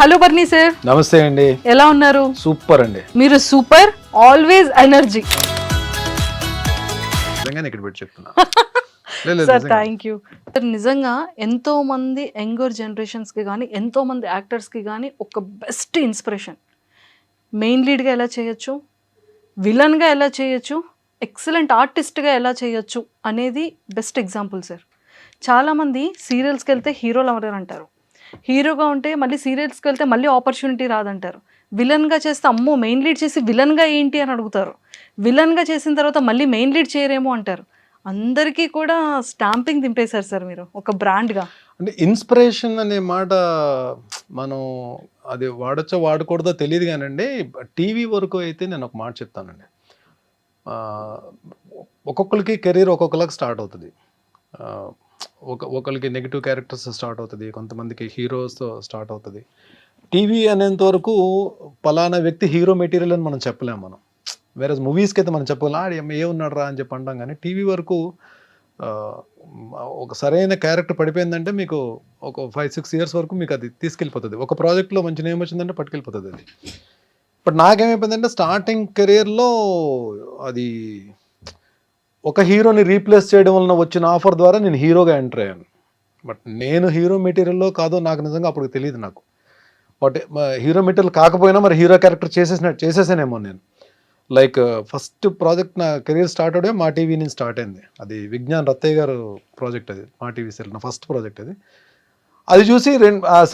Hello బర్నీ sir, నమస్తే అండి. ఎలా ఉన్నారు? సూపర్ అండి. మీరు సూపర్, ఆల్వేస్ ఎనర్జీ. నిజంగానే ఇక్కడ పెట్టి చెప్తున్నా. Sir thank you sir. నిజంగా ఎంతో మంది యంగర్ జనరేషన్స్కి కానీ ఎంతో మంది యాక్టర్స్కి కానీ ఒక బెస్ట్ ఇన్స్పిరేషన్. మెయిన్ లీడ్గా ఎలా చేయొచ్చు, విలన్గా ఎలా చేయొచ్చు, ఎక్సలెంట్ ఆర్టిస్ట్గా ఎలా చేయొచ్చు అనేది బెస్ట్ ఎగ్జాంపుల్ సార్. చాలామంది సీరియల్స్కి వెళ్తే హీరోలు ఎవరు అంటారు, హీరోగా ఉంటే మళ్ళీ సీరియల్స్కి వెళ్తే మళ్ళీ ఆపర్చునిటీ రాదంటారు. విలన్గా చేస్తే అమ్మో మెయిన్ లీడ్ చేసి విలన్గా ఏంటి అని అడుగుతారు. విలన్గా చేసిన తర్వాత మళ్ళీ మెయిన్ లీడ్ చేయరేమో అంటారు. అందరికీ కూడా స్టాంపింగ్ దింపేశారు సార్ మీరు ఒక బ్రాండ్గా. అంటే ఇన్స్పిరేషన్ అనే మాట మనం అది వాడచ్చో వాడకూడదో తెలియదు కానండి. టీవీ వరకు అయితే నేను ఒక మాట చెప్తానండి. ఒక్కొక్కరికి కెరీర్ ఒక్కొక్కరికి స్టార్ట్ అవుతుంది. ఒకరికి నెగిటివ్ క్యారెక్టర్స్ స్టార్ట్ అవుతుంది, కొంతమందికి హీరోస్తో స్టార్ట్ అవుతుంది. టీవీ అనేంత వరకు పలానా వ్యక్తి హీరో మెటీరియల్ అని మనం చెప్పలేము. మనం వేరే మూవీస్కి అయితే మనం చెప్పగలం ఏ ఉన్నాడు రా అని చెప్పి అంటాం. కానీ టీవీ వరకు ఒక సరైన క్యారెక్టర్ పడిపోయిందంటే మీకు ఒక 5-6 ఇయర్స్ వరకు మీకు అది తీసుకెళ్ళిపోతుంది. ఒక ప్రాజెక్ట్లో మంచి నేమ్ వచ్చిందంటే పట్టుకెళ్ళిపోతుంది అది. బట్ నాకేమైపోయిందంటే స్టార్టింగ్ కెరీర్లో అది ఒక హీరోని రీప్లేస్ చేయడం వలన వచ్చిన ఆఫర్ ద్వారా నేను హీరోగా ఎంటర్ అయ్యాను. బట్ నేను హీరో మెటీరియల్లో కాదో నాకు నిజంగా అప్పుడు తెలియదు నాకు. బట్ హీరో మెటీరియల్ కాకపోయినా మరి హీరో క్యారెక్టర్ చేసేసానేమో నేను. లైక్ ఫస్ట్ ప్రాజెక్ట్ నా కెరీర్ స్టార్ట్ అవడే మా టీవీ నుంచి స్టార్ట్ అయింది. అది విజ్ఞాన్ రత్తయ్య గారు ప్రాజెక్ట్, అది మా టీవీ సీరియల్ నా ఫస్ట్ ప్రాజెక్ట్ అది. అది చూసి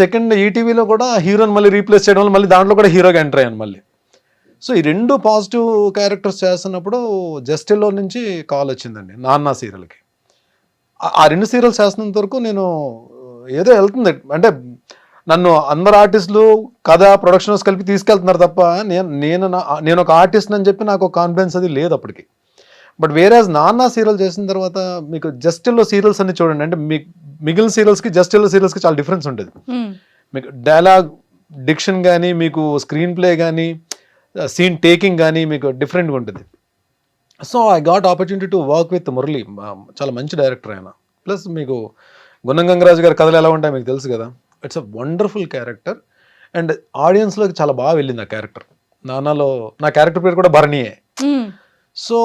సెకండ్ ఈటీవీలో కూడా హీరోని మళ్ళీ రీప్లేస్ చేయడం వల్ల మళ్ళీ దాంట్లో కూడా హీరోగా ఎంటర్ అయ్యాను మళ్ళీ. సో ఈ 2 పాజిటివ్ క్యారెక్టర్స్ చేస్తున్నప్పుడు జస్టిల్లో నుంచి కాల్ వచ్చిందండి నాన్న సీరియల్కి. ఆ 2 సీరియల్స్ చేస్తున్నంత వరకు నేను ఏదో వెళ్తుంది అంటే నన్ను అందరు ఆర్టిస్టులు కథ ప్రొడక్షన్స్ కలిపి తీసుకెళ్తున్నారు తప్ప నేను ఒక ఆర్టిస్ట్ అని చెప్పి నాకు ఒక కాన్ఫిడెన్స్ అది లేదు అప్పటికి. బట్ వేరేజ్ నాన్న సీరియల్ చేసిన తర్వాత మీకు జస్టిల్లో సీరియల్స్ అన్ని చూడండి, అంటే మిగిలిన సీరియల్స్కి జస్టిల్లో సీరియల్స్కి చాలా డిఫరెన్స్ ఉంటుంది. మీకు డైలాగ్ డిక్షన్ కానీ, మీకు స్క్రీన్ ప్లే కానీ, సీన్ టేకింగ్ కానీ మీకు డిఫరెంట్గా ఉంటుంది. So I got opportunity to work with Murali, చాలా మంచి డైరెక్టర్ ఆయన. ప్లస్ మీకు గున్నం గంగరాజు గారి కథలు ఎలా ఉంటాయి మీకు తెలుసు కదా. It's a wonderful character and ఆడియన్స్లోకి చాలా బాగా వెళ్ళింది ఆ క్యారెక్టర్. నాన్నలో నా క్యారెక్టర్ పేరు కూడా భరణియే. సో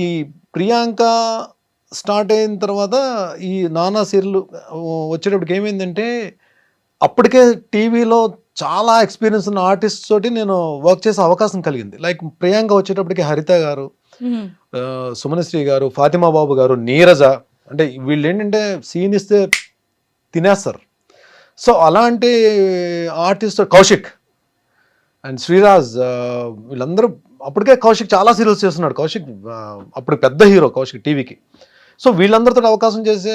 ఈ ప్రియాంక స్టార్ట్ అయిన తర్వాత ఈ నానా సీరియల్ వచ్చేటప్పటికి ఏమైందంటే అప్పటికే టీవీలో చాలా ఎక్స్పీరియన్స్ ఉన్న ఆర్టిస్ట్ తోటి నేను వర్క్ చేసే అవకాశం కలిగింది. లైక్ ప్రియాంక వచ్చేటప్పటికి హరిత గారు, సుమనశ్రీ గారు, ఫాతిమా బాబు గారు, నీరజ, అంటే వీళ్ళు ఏంటంటే సీన్ ఇస్తే తినేస్తారు. సో అలాంటి ఆర్టిస్ట్ కౌశిక్ అండ్ శ్రీరాజ్, వీళ్ళందరూ అప్పటికే కౌశిక్ చాలా సీరియల్స్ చేస్తున్నాడు. కౌశిక్ అప్పుడు పెద్ద హీరో కౌశిక్ టీవీకి. సో వీళ్ళందరితో అవకాశం చేసే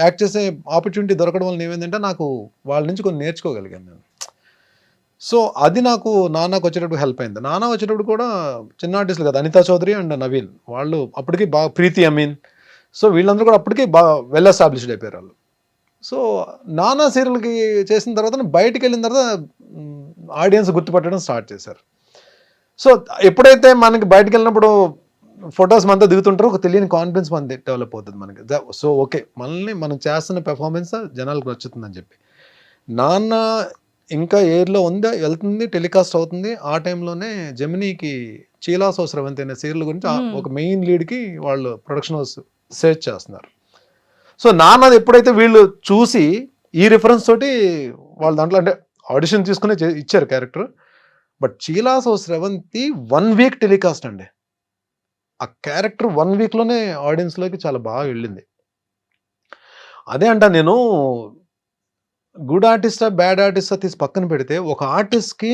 యాక్ట్ చేసే ఆపర్చునిటీ దొరకడం వల్ల ఏమైందంటే నాకు వాళ్ళ నుంచి కొన్ని నేర్చుకోగలిగాను నేను. సో అది నాకు నాన్నకు వచ్చేటప్పుడు హెల్ప్ అయింది. నాన్న వచ్చేటప్పుడు కూడా చిన్న ఆర్టిస్టులు కదా, అనితా చౌదరి అండ్ నవీన్, వాళ్ళు అప్పటికి బాగా, ప్రీతి అమీన్, సో వీళ్ళందరూ కూడా అప్పటికి బాగా వెల్ ఎస్టాబ్లిష్డ్ అయిపోయారు వాళ్ళు. సో నానా సీరియల్కి చేసిన తర్వాత బయటికి వెళ్ళిన తర్వాత ఆడియన్స్ గుర్తుపట్టడం స్టార్ట్ చేశారు. సో ఎప్పుడైతే మనకి బయటకు వెళ్ళినప్పుడు ఫొటోస్ మనతో దిగుతుంటారో ఒక తెలియని కాన్ఫిడెన్స్ మన డెవలప్ అవుతుంది మనకి. సో ఓకే, మనల్ని మనం చేస్తున్న పెర్ఫార్మెన్స్ జనాలకు నచ్చుతుందని చెప్పి నాన్న ఇంకా ఎయిర్లో ఉంది, వెళ్తుంది, టెలికాస్ట్ అవుతుంది. ఆ టైంలోనే జెమినీకి చీలాసో స్రవంతి అనే సీరియల్ గురించి ఒక మెయిన్ లీడ్కి వాళ్ళు ప్రొడక్షన్ హౌస్ సెర్చ్ చేస్తున్నారు. సో నాన్నది ఎప్పుడైతే వీళ్ళు చూసి ఈ రిఫరెన్స్ తోటి వాళ్ళ దాంట్లో అంటే ఆడిషన్ తీసుకుని ఇచ్చారు character. But చీలాసో Sravanthi 1 week telecast అండి. ఆ క్యారెక్టర్ 1 వీక్లోనే ఆడియన్స్లోకి చాలా బాగా వెళ్ళింది. అదే అంట నేను గుడ్ ఆర్టిస్టా బ్యాడ్ ఆర్టిస్టా తీసి పక్కన పెడితే ఒక ఆర్టిస్ట్కి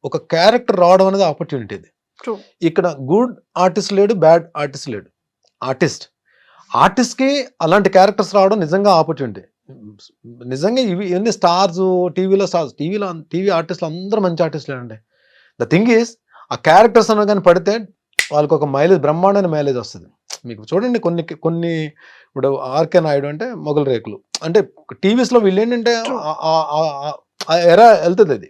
ఒక క్యారెక్టర్ రావడం అనేది ఆపర్చునిటీ. ఇది ఇక్కడ గుడ్ ఆర్టిస్ట్ లేడు, బ్యాడ్ ఆర్టిస్ట్ లేడు. ఆర్టిస్ట్కి అలాంటి క్యారెక్టర్స్ రావడం నిజంగా ఆపర్చునిటీ. నిజంగా ఇవన్నీ స్టార్స్, టీవీ ఆర్టిస్టులు అందరూ మంచి ఆర్టిస్టులే అండి. ద థింగ్ ఈస్ ఆ క్యారెక్టర్స్ అన్న కానీ పడితే వాళ్ళకి ఒక మైలేజ్, బ్రహ్మాండమైన మైలేజ్ వస్తుంది. మీకు చూడండి కొన్ని ఇప్పుడు ఆర్కే నాయుడు అంటే మొగల్ రేకులు, అంటే టీవీస్లో వీళ్ళు ఏంటంటే ఎరా వెళ్తుంది అది.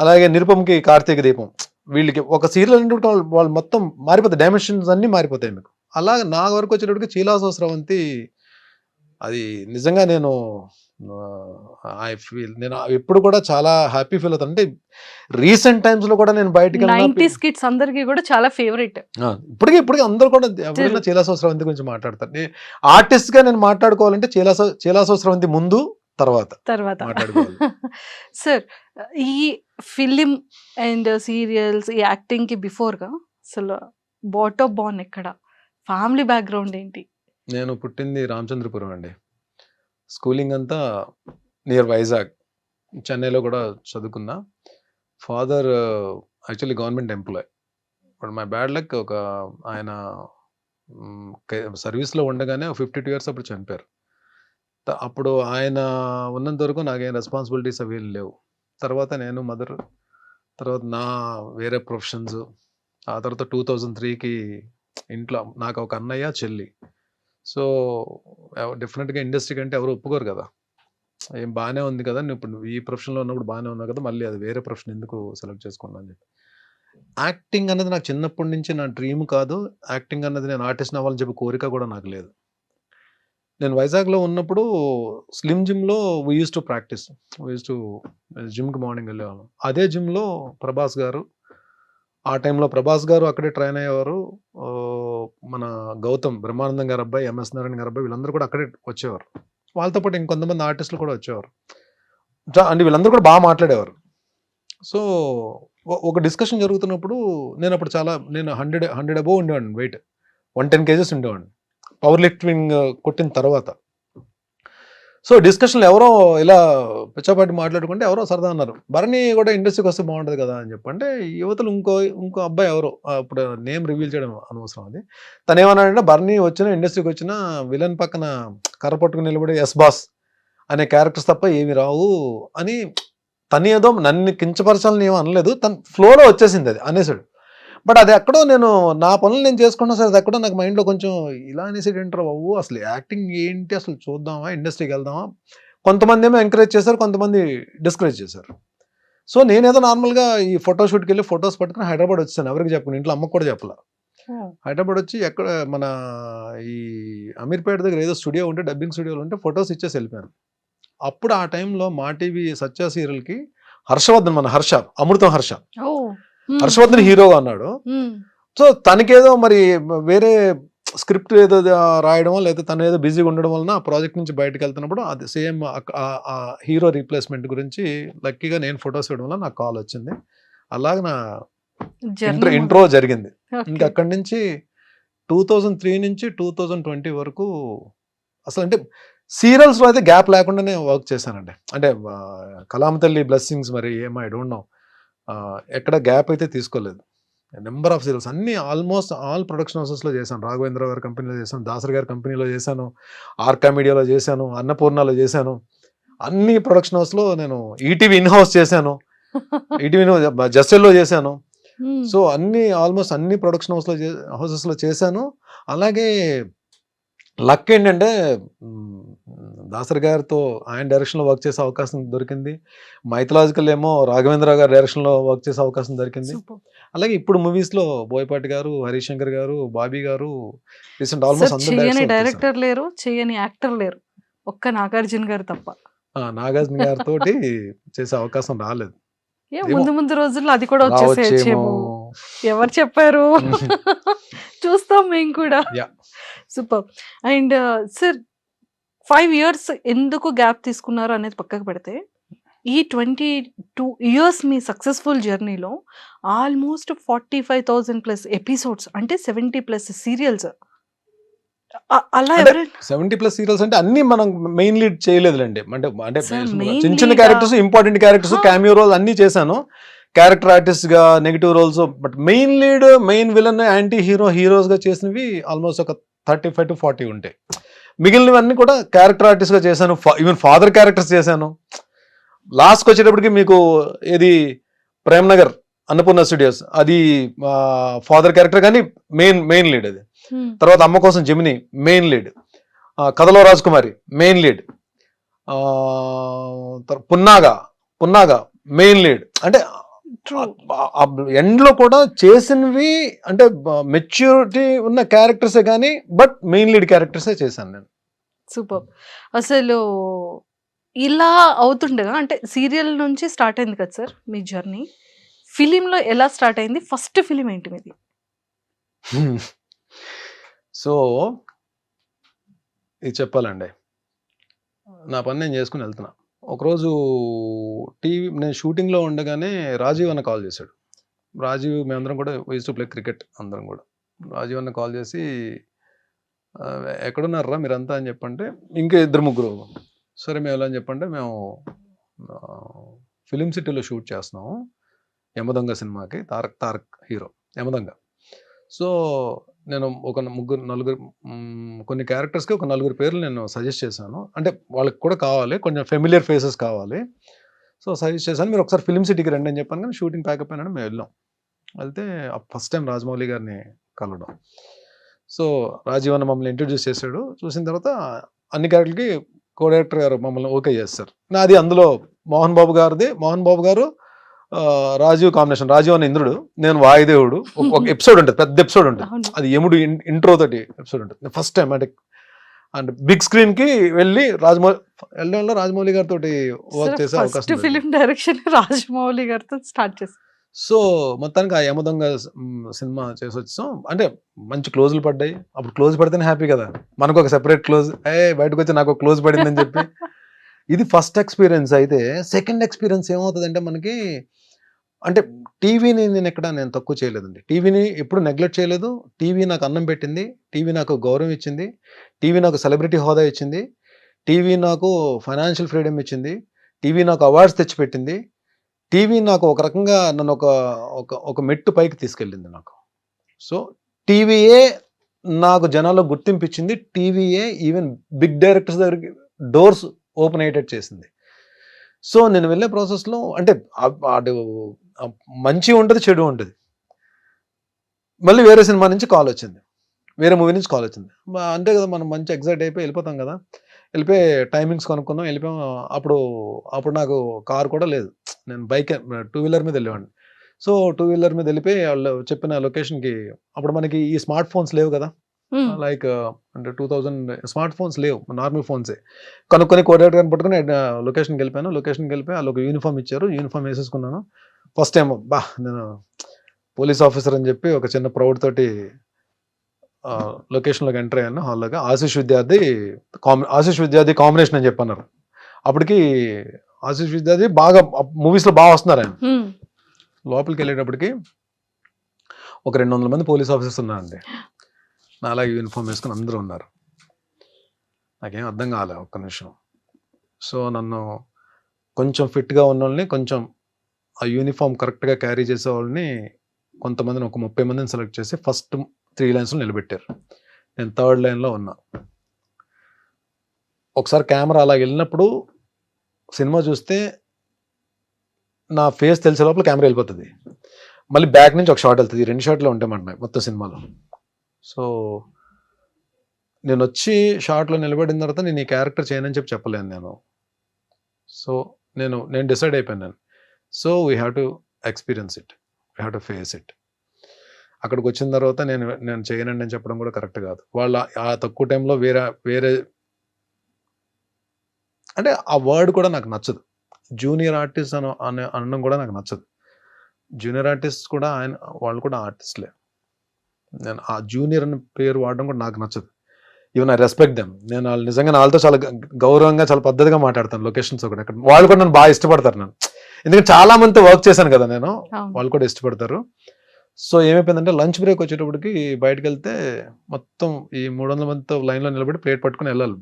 అలాగే నిరుపంకి కార్తీక దీపం, వీళ్ళకి ఒక సీరియల్ అంటే వాళ్ళు మొత్తం మారిపోతాయి, డైమెన్షన్స్ అన్నీ మారిపోతాయి మీకు. అలాగే నా వరకు వచ్చేటప్పటికి చీలాసో స్రవంతి అది నిజంగా నేను ఐ ఫీల్ నేను ఎప్పుడు కూడా చాలా హ్యాపీ ఫీల్ అవుతాను. అంటే రీసెంట్ టైమ్స్ లో కూడా నేను బయటికి 90s కిడ్స్ అందరికి కూడా చాలా ఫేవరెట్. ఇప్పటికీ అందరూ కూడా ఎవరైనా చైలాసో స్రవంతి గురించి మాట్లాడతారు. ఆర్టిస్ట్ గా నేను మాట్లాడుకోవాలంటే చైలాసో స్రవంతి ముందు తర్వాత మాట్లాడుకోవాలి. సార్, ఈ ఫిలిం అండ్ సీరియల్స్ ఈ యాక్టింగ్ కి బిఫోర్ గా అసలు బాటమ్ బాన్ ఎక్కడ, ఫ్యామిలీ బ్యాక్గ్రౌండ్ ఏంటి? నేను పుట్టింది రామచంద్రపురం అండి. స్కూలింగ్ అంతా నియర్ వైజాగ్, చెన్నైలో కూడా చదువుకున్నా. Father actually government employee, but my bad luck ఒక ఆయన సర్వీస్లో ఉండగానే 52 ఇయర్స్ అప్పుడు చనిపోయారు. అప్పుడు ఆయన ఉన్నంత వరకు నాకేం రెస్పాన్సిబిలిటీస్ అవి లేవు. తర్వాత నేను మదర్, తర్వాత నా వేరే ప్రొఫెషన్స్. ఆ తర్వాత 2003కి ఇంట్లో నాకు ఒక అన్నయ్య చెల్లి. సో డెఫినెట్గా ఇండస్ట్రీ కంటే ఎవరు ఒప్పుకోరు కదా, ఏం బాగానే ఉంది కదా నువ్వు ఈ ప్రొఫెషన్లో ఉన్నప్పుడు బాగానే ఉన్నావు కదా, మళ్ళీ అది వేరే ప్రొఫెషన్ ఎందుకు సెలెక్ట్ చేసుకున్నాను అని చెప్పి. యాక్టింగ్ అన్నది నాకు చిన్నప్పటి నుంచి నా డ్రీమ్ కాదు. యాక్టింగ్ అన్నది నేను ఆర్టిస్ట్ అవ్వాలని చెప్పి కోరిక కూడా నాకు లేదు. నేను వైజాగ్లో ఉన్నప్పుడు స్లిమ్ జిమ్లో వీ యూస్ టు ప్రాక్టీస్, జిమ్కి మార్నింగ్ వెళ్ళేవాళ్ళం. అదే జిమ్లో ప్రభాస్ గారు, ఆ టైంలో ప్రభాస్ గారు అక్కడే ట్రైన్ అయ్యేవారు. మన గౌతమ్ బ్రహ్మానందం గారు అబ్బాయి, ఎంఎస్ నారాయణ గారు అబ్బాయి, వీళ్ళందరూ కూడా అక్కడే వచ్చేవారు. వాళ్ళతో పాటు ఇంకొంతమంది ఆర్టిస్టులు కూడా వచ్చేవారు. అంటే వీళ్ళందరూ కూడా బాగా మాట్లాడేవారు. సో ఒక డిస్కషన్ జరుగుతున్నప్పుడు నేను 100 అబోవ్ ఉండేవాడిని, వెయిట్ 110 kgs ఉండేవాడిని పవర్ లిఫ్టింగ్ కొట్టిన తర్వాత. సో డిస్కషన్లో ఎవరో ఇలా పిచ్చపాటి మాట్లాడుకుంటే ఎవరో సరదా అన్నారు, భరణి కూడా ఇండస్ట్రీకి వస్తే బాగుంటుంది కదా అని చెప్పి. అంటే యువతలు ఇంకో అబ్బాయి ఎవరో, అప్పుడు నేమ్ రివీల్ చేయడం అనవసరం, అది తను ఏమన్నాడంటే, భరణి వచ్చిన ఇండస్ట్రీకి వచ్చిన విలన్ పక్కన కర్ర పట్టుకుని నిలబడి ఎస్ బాస్ అనే క్యారెక్టర్స్ తప్ప ఏమి రావు అని. తను ఏదో నన్ను కించపరచాలని ఏమో అనలేదు, తన ఫ్లోలో వచ్చేసింది అది అనేసాడు. బట్ అది ఎక్కడో నేను నా పనులు నేను చేసుకున్నా సరే, అది ఎక్కడో నాకు మైండ్లో కొంచెం ఇలా అనేసాడు ఏంటారు బాబు, అసలు యాక్టింగ్ ఏంటి, అసలు చూద్దామా, ఇండస్ట్రీకి వెళ్దామా. కొంతమంది ఏమో ఎంకరేజ్ చేశారు, కొంతమంది డిస్కరేజ్ చేశారు. సో నేనేదో నార్మల్గా ఈ ఫోటోషూట్కి వెళ్ళి ఫొటోస్ పట్టుకుని హైదరాబాద్ వచ్చాను, ఎవరికి చెప్పను, ఇంట్లో అమ్మకు కూడా చెప్పలా. హైదరాబాద్ వచ్చి ఎక్కడ మన ఈ అమీర్పేట దగ్గర ఏదో స్టూడియో ఉంటే, డబ్బింగ్ స్టూడియోలో ఉంటే ఫొటోస్ ఇచ్చేసి వెళ్ళిపోయాను. అప్పుడు ఆ టైంలో మా టీవీ సత్య సీరియల్కి హర్షవర్ధన్, మన అమృతం హర్షవర్ధన్ హీరోగా అన్నాడు. సో తనకేదో మరి వేరే స్క్రిప్ట్ ఏదో రాయడమో లేదా తను ఏదో బిజీగా ఉండడం వలన ఆ ప్రాజెక్ట్ నుంచి బయటకు వెళ్తున్నప్పుడు అది సేమ్ ఆ హీరో రీప్లేస్మెంట్ గురించి లక్కీగా నేను ఫొటోస్ ఇవ్వడం వల్ల నాకు కాల్ వచ్చింది. అలాగే నా ఇంట్రో జరిగింది. ఇంకా అక్కడి నుంచి 2003 నుంచి 2020 వరకు అసలు అంటే సీరియల్స్లో అయితే గ్యాప్ లేకుండానే వర్క్ చేశానండి. అంటే కలాం తల్లి బ్లెస్సింగ్స్ మరి ఏమో ఐ డోంట్ నో, ఎక్కడ గ్యాప్ అయితే తీసుకోలేదు. నెంబర్ ఆఫ్ సీరియల్స్ అన్ని ఆల్మోస్ట్ ఆల్ ప్రొడక్షన్ హౌసెస్లో చేశాను. రాఘవేంద్ర గారి కంపెనీలో చేశాను, దాసరి గారి కంపెనీలో చేశాను, ఆర్కా మీడియాలో చేశాను, అన్నపూర్ణలో చేశాను. అన్ని ప్రొడక్షన్ హౌస్లో నేను ఈటీవీ ఇన్ హౌస్ చేశాను, ఈటీవీ జస్టెల్లో చేశాను. సో ఆల్మోస్ట్ అన్ని ప్రొడక్షన్ హౌసెస్లో చేశాను. అలాగే లక్ ఏంటంటే దాసరి గారితో ఆయన డైరెక్షన్లో వర్క్ చేసే అవకాశం దొరికింది. మైథలాజికల్ ఏమో రాఘవేంద్ర గారి డైరెక్షన్లో వర్క్ చేసే అవకాశం దొరికింది. అలాగే ఇప్పుడు మూవీస్లో బోయపాటి గారు, హరీష్ శంకర్ గారు, బాబీ గారు, రీసెంట్ ఆల్మోస్ట్ చేయని డైరెక్టర్ లేరు, చేయని యాక్టర్ లేరు, ఒక్క నాగార్జున గారు తప్ప. నాగార్జున గారితో చేసే అవకాశం రాలేదు. ముందు రోజుల్లో అది కూడా వచ్చేసేమో, ఎవరు చెప్పారు, చూస్తాం మేము కూడా. సూపర్. అండ్ సార్ 5 years ఎందుకు గ్యాప్ తీసుకున్నారు అనేది పక్కకు పెడితే, ఈ 22 years మీ సక్సెస్ఫుల్ జర్నీలో ఆల్మోస్ట్ 45,000+ ఎపిసోడ్స్, అంటే 70+ సీరియల్స్. అలా 70+ సీరియల్స్ అంటే అన్ని మనం మెయిన్ లీడ్ చేయలేదులేండి. అంటే చిన్న characters, important characters, cameo role అన్ని చేశాను, క్యారెక్టర్ ఆర్టిస్ట్ గా, negative roles. But main lead, main villain, anti heroes గా చేసినవి ఆల్మోస్ట్ ఒక 35 to 40 ఉంటాయి. మిగిలినవన్నీ కూడా క్యారెక్టర్ ఆర్టిస్ట్ గా చేశాను. ఈవెన్ ఫాదర్ క్యారెక్టర్స్ చేశాను. లాస్ట్కి వచ్చేటప్పటికి మీకు ఏది ప్రేమ్నగర్ అన్నపూర్ణ స్టూడియోస్, అది ఫాదర్ క్యారెక్టర్ కానీ మెయిన్ లీడ్ అది. తర్వాత అమ్మ కోసం జెమిని మెయిన్ లీడ్, కథలో Rajakumari main lead, Punnaga main lead. అంటే ఎండ్లో కూడా చేసినవి అంటే మెచ్యూరిటీ ఉన్న క్యారెక్టర్సే కానీ, బట్ మెయిన్ లీడ్ క్యారెక్టర్సే చేశాను నేను. సూపర్. అసలు ఇలా అవుతుండగా అంటే సీరియల్ నుంచి స్టార్ట్ అయింది కదా సార్ మీ జర్నీ. ఫిలింలో ఎలా స్టార్ట్ అయింది? ఫస్ట్ ఫిలిం ఏంటి మీది? సో ఇది చెప్పాలండి, నా పని నేను చేసుకుని వెళ్తున్నా. ఒకరోజు నేను షూటింగ్లో ఉండగానే రాజీవ్ అన్న కాల్ చేశాడు. రాజీవ్ మేమందరం కూడా యూస్ టు ప్లే క్రికెట్ అందరం కూడా. రాజీవ్ అన్న కాల్ చేసి ఎక్కడున్నారా మీరంతా అని చెప్పంటే, ఇంకా 2-3 సరే మేము ఎలా అని చెప్పంటే, మేము ఫిలిం సిటీలో షూట్ చేస్తున్నాము యమదొంగ సినిమాకి, తారక్ హీరో యమదొంగ. సో నేను ఒక 4 కొన్ని క్యారెక్టర్స్కి ఒక 4 పేర్లు నేను సజెస్ట్ చేశాను. అంటే వాళ్ళకి కూడా కావాలి, కొంచెం ఫెమిలియర్ ఫేసెస్ కావాలి. సో సజెస్ట్ చేశాను, మీరు ఒకసారి ఫిలిం సిటీకి రండి అని చెప్పాను. కానీ షూటింగ్ ప్యాకప్ అయినా మేము వెళ్ళాం. వెళ్తే ఫస్ట్ టైం రాజమౌళి గారిని కలవడం. సో రాజీవ్ అన్న మమ్మల్ని ఇంట్రడ్యూస్ చేశాడు. చూసిన తర్వాత అన్ని క్యారెక్టర్లకి కో డైరెక్టర్ గారు మమ్మల్ని ఓకే చేస్తారు. నాది అందులో మోహన్ బాబు గారు రాజీవ్ కాంబినేషన్. రాజీవ్ అన్న ఇంద్రుడు, నేను వాయుదేవుడు. ఒక ఎపిసోడ్ ఉంటుంది, పెద్ద ఎపిసోడ్ ఉంటుంది, అది యముడు ఇంట్రో తోటి ఎపిసోడ్ ఉంటుంది. ఫస్ట్ టైం అంటే బిగ్ స్క్రీన్ కి వెళ్ళి రాజమౌళి గారితో వర్క్ చేసే అవకాశం. ఫిలిం డైరెక్షన్ రాజమౌళి గారితో స్టార్ట్ చేశారు. సో మొత్తానికి ఆ యమదొంగ సినిమా చేసి వచ్చాం. అంటే మంచి క్లోజులు పడ్డాయి. అప్పుడు క్లోజ్ పడితేనే హ్యాపీ కదా, మనకు ఒక సెపరేట్ క్లోజ్, బయటకు వచ్చి నాకు ఒక క్లోజ్ పడిందని చెప్పి. ఇది ఫస్ట్ ఎక్స్పీరియన్స్. అయితే సెకండ్ ఎక్స్పీరియన్స్ ఏమవుతుందంటే మనకి, అంటే టీవీని నేను తక్కువ చేయలేదండి. టీవీని ఎప్పుడు నెగ్లెక్ట్ చేయలేదు. టీవీ నాకు అన్నం పెట్టింది, టీవీ నాకు గౌరవం ఇచ్చింది, టీవీ నాకు సెలబ్రిటీ హోదా ఇచ్చింది, టీవీ నాకు ఫైనాన్షియల్ ఫ్రీడమ్ ఇచ్చింది, టీవీ నాకు అవార్డ్స్ తెచ్చిపెట్టింది, టీవీ నాకు ఒక రకంగా నన్ను ఒక మెట్టు పైకి తీసుకెళ్ళింది నాకు. సో టీవీయే నాకు జనాల్లో గుర్తింపు ఇచ్చింది, టీవీయే ఈవెన్ బిగ్ డైరెక్టర్స్ దగ్గరికి డోర్స్ ఓపెన్ అయ్యేటట్టు చేసింది. సో నేను వెళ్ళే ప్రాసెస్లో అంటే అటు మంచి ఉంటుంది, చెడు ఉంటుంది. మళ్ళీ వేరే సినిమా నుంచి కాల్ వచ్చింది, వేరే మూవీ నుంచి కాల్ వచ్చింది. అంతే కదా, మనం మంచి ఎగ్జైట్ అయిపోయి వెళ్ళిపోతాం కదా. వెళ్ళిపోయి టైమింగ్స్ కొనుక్కున్నాం, వెళ్ళిపోయాం. అప్పుడు నాకు కార్ కూడా లేదు, నేను బైక్ 2 వీలర్ మీద వెళ్ళేవాడిని. సో 2 వీలర్ మీద వెళ్ళిపోయి వాళ్ళు చెప్పిన లొకేషన్కి, అప్పుడు మనకి ఈ స్మార్ట్ ఫోన్స్ లేవు కదా, లైక్ అంటే 2000 స్మార్ట్ ఫోన్స్ లేవు, నార్మల్ ఫోన్సే. కనుక్కొని కోఆర్డినేటర్ పట్టుకుని లొకేషన్కి వెళ్ళిపోయాను. లొకేషన్కి వెళ్ళిపోయి వాళ్ళు ఒక యూనిఫామ్ ఇచ్చారు, యూనిఫామ్ వేసేసుకున్నాను. ఫస్ట్ టైం నేను పోలీస్ ఆఫీసర్ అని చెప్పి ఒక చిన్న ప్రౌడ్ తోటి లొకేషన్లోకి ఎంటర్ అయ్యాను. హాల్లోగా ఆశీష్ విద్యార్థి కాంబినేషన్ అని చెప్పన్నారు. అప్పటికి ఆశీష్ విద్యార్థి బాగా మూవీస్లో బాగా వస్తున్నారు ఆయన. లోపలికి వెళ్ళేటప్పటికి ఒక 200 మంది పోలీస్ ఆఫీసర్స్ ఉన్నారండి. నా అలాగే యూనిఫామ్ వేసుకుని అందరూ ఉన్నారు. నాకేం అర్థం కాలే ఒక్క నిమిషం. సో నన్ను కొంచెం ఫిట్గా ఉన్న వాళ్ళని, కొంచెం ఆ యూనిఫామ్ కరెక్ట్గా క్యారీ చేసే వాళ్ళని కొంతమందిని, ఒక 30 మందిని సెలెక్ట్ చేసి ఫస్ట్ 3 లైన్స్లో నిలబెట్టారు. నేను 3rd లైన్లో ఉన్నా. ఒకసారి కెమెరా అలా వెళ్ళినప్పుడు సినిమా చూస్తే నా ఫేస్ తెలిసే లోపల కెమెరా వెళ్ళిపోతుంది, మళ్ళీ బ్యాక్ నుంచి ఒక షాట్ వెళ్తుంది. 2 షాట్లు ఉంటాయన్నమాట మొత్తం సినిమాలో. సో నేను వచ్చి షాట్లో నిలబడిన తర్వాత నేను ఈ క్యారెక్టర్ చేయనని చెప్పలేను నేను. సో నేను డిసైడ్ అయిపోయాను. So we have to experience it, we have to face it. అక్కడికి వచ్చిన తర్వాత నేను చేయనండి అని చెప్పడం కూడా కరెక్ట్ కాదు. వాళ్ళ ఆ తక్కువ టైంలో వేరే అంటే ఆ వర్డ్ కూడా నాకు నచ్చదు. జూనియర్ ఆర్టిస్ట్ అనడం కూడా నాకు నచ్చదు. జూనియర్ ఆర్టిస్ట్ కూడా వాళ్ళు కూడా ఆర్టిస్ట్లే. నేను ఆ జూనియర్ అనే పేరు వాడడం కూడా నాకు నచ్చదు. Even I respect them. నేను వాళ్ళు నిజంగా వాళ్ళతో చాలా గౌరవంగా, చాలా పద్ధతిగా మాట్లాడతాను. లొకేషన్స్ ఒకటి అక్కడ వాళ్ళు కూడా నన్ను బాగా ఇష్టపడతారు నన్ను, ఎందుకంటే చాలా మందితో వర్క్ చేశాను కదా నేను. వాళ్ళు కూడా ఇష్టపడతారు. సో ఏమైపోయిందంటే లంచ్ బ్రేక్ వచ్చేటప్పటికి బయటకు వెళ్తే మొత్తం ఈ 300 మందితో లైన్లో నిలబడి ప్లేట్ పట్టుకుని వెళ్ళాలి,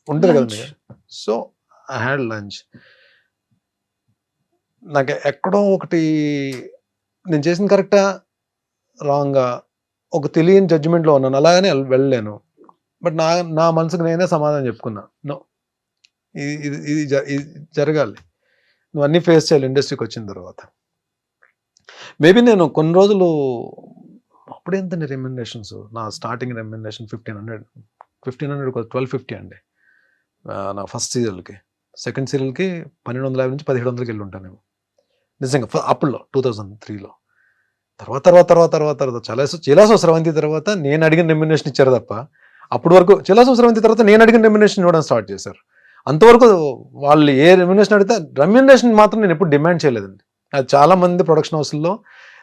ఉంటుంది కదండి. So I had lunch. నాకు ఎక్కడో ఒకటి నేను చేసిన కరెక్టా రాంగా ఒక తెలియని జడ్జిమెంట్లో ఉన్నాను, అలాగనే వెళ్ళలేను. బట్ నా మనసుకు నేనే సమాధానం చెప్పుకున్నా, నో, ఇది జరగాలి, నువ్వు అన్నీ ఫేస్ చేయాలి ఇండస్ట్రీకి వచ్చిన తర్వాత. మేబీ నేను కొన్ని రోజులు అప్పుడు ఎంతండి రెమ్యునరేషన్స్, నా స్టార్టింగ్ రెమ్యునరేషన్ 1500 1250 అండి నా ఫస్ట్ సీరియల్కి. సెకండ్ సీరియల్కి 1250 నుంచి 1700కి వెళ్ళి ఉంటాను నిజంగా అప్పుడులో 2003లో. తర్వాత చిలాసో స్రవంతి తర్వాత నేను అడిగిన రెమ్యునరేషన్ ఇచ్చారు తప్ప, అప్పటి వరకు చిలాసో స్రవంతి తర్వాత నేను అడిగిన రెమ్యునరేషన్ ఇవ్వడం స్టార్ట్ చేశారు. అంతవరకు వాళ్ళు ఏ రెమ్యునరేషన్ అడిగితే రెమ్యునరేషన్ మాత్రం నేను ఎప్పుడు డిమాండ్ చేయలేదండి. అది చాలా మంది ప్రొడక్షన్ హౌస్లో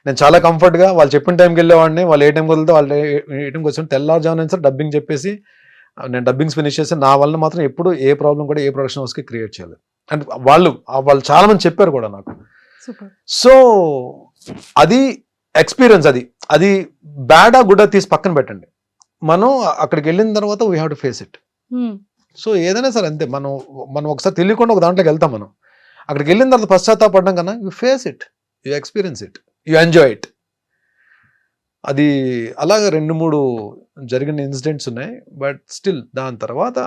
నేను చాలా కంఫర్ట్గా వాళ్ళు చెప్పిన టైంకి వెళ్ళేవాడిని. వాళ్ళు ఏ టైంకి వదిలితే వాళ్ళు ఏ టైంకి వచ్చి తెల్లారుజామున సార్ డబ్బింగ్ చెప్పేసి నేను డబ్బింగ్స్ ఫినిష్ చేసి నా వల్ల మాత్రం ఎప్పుడు ఏ ప్రాబ్లం కూడా ఏ ప్రొడక్షన్ హౌస్కి క్రియేట్ చేయలేదు. అండ్ వాళ్ళు చాలా మంది చెప్పారు కూడా నాకు. సో అది ఎక్స్పీరియన్స్. అది బ్యాడా గుడ్డా తీసి పక్కన పెట్టండి. మనం అక్కడికి వెళ్ళిన తర్వాత we have to face it. So ఏదైనా సరే అంతే, మనం ఒకసారి తెలియకుండా ఒక దాంట్లోకి వెళ్తాం. మనం అక్కడికి వెళ్ళిన తర్వాత పశ్చాత్తాపడడం కన్నా you face it, you experience it, you enjoy it. అది అలాగా 2-3 జరిగిన ఇన్సిడెంట్స్ ఉన్నాయి. బట్ స్టిల్ దాని తర్వాత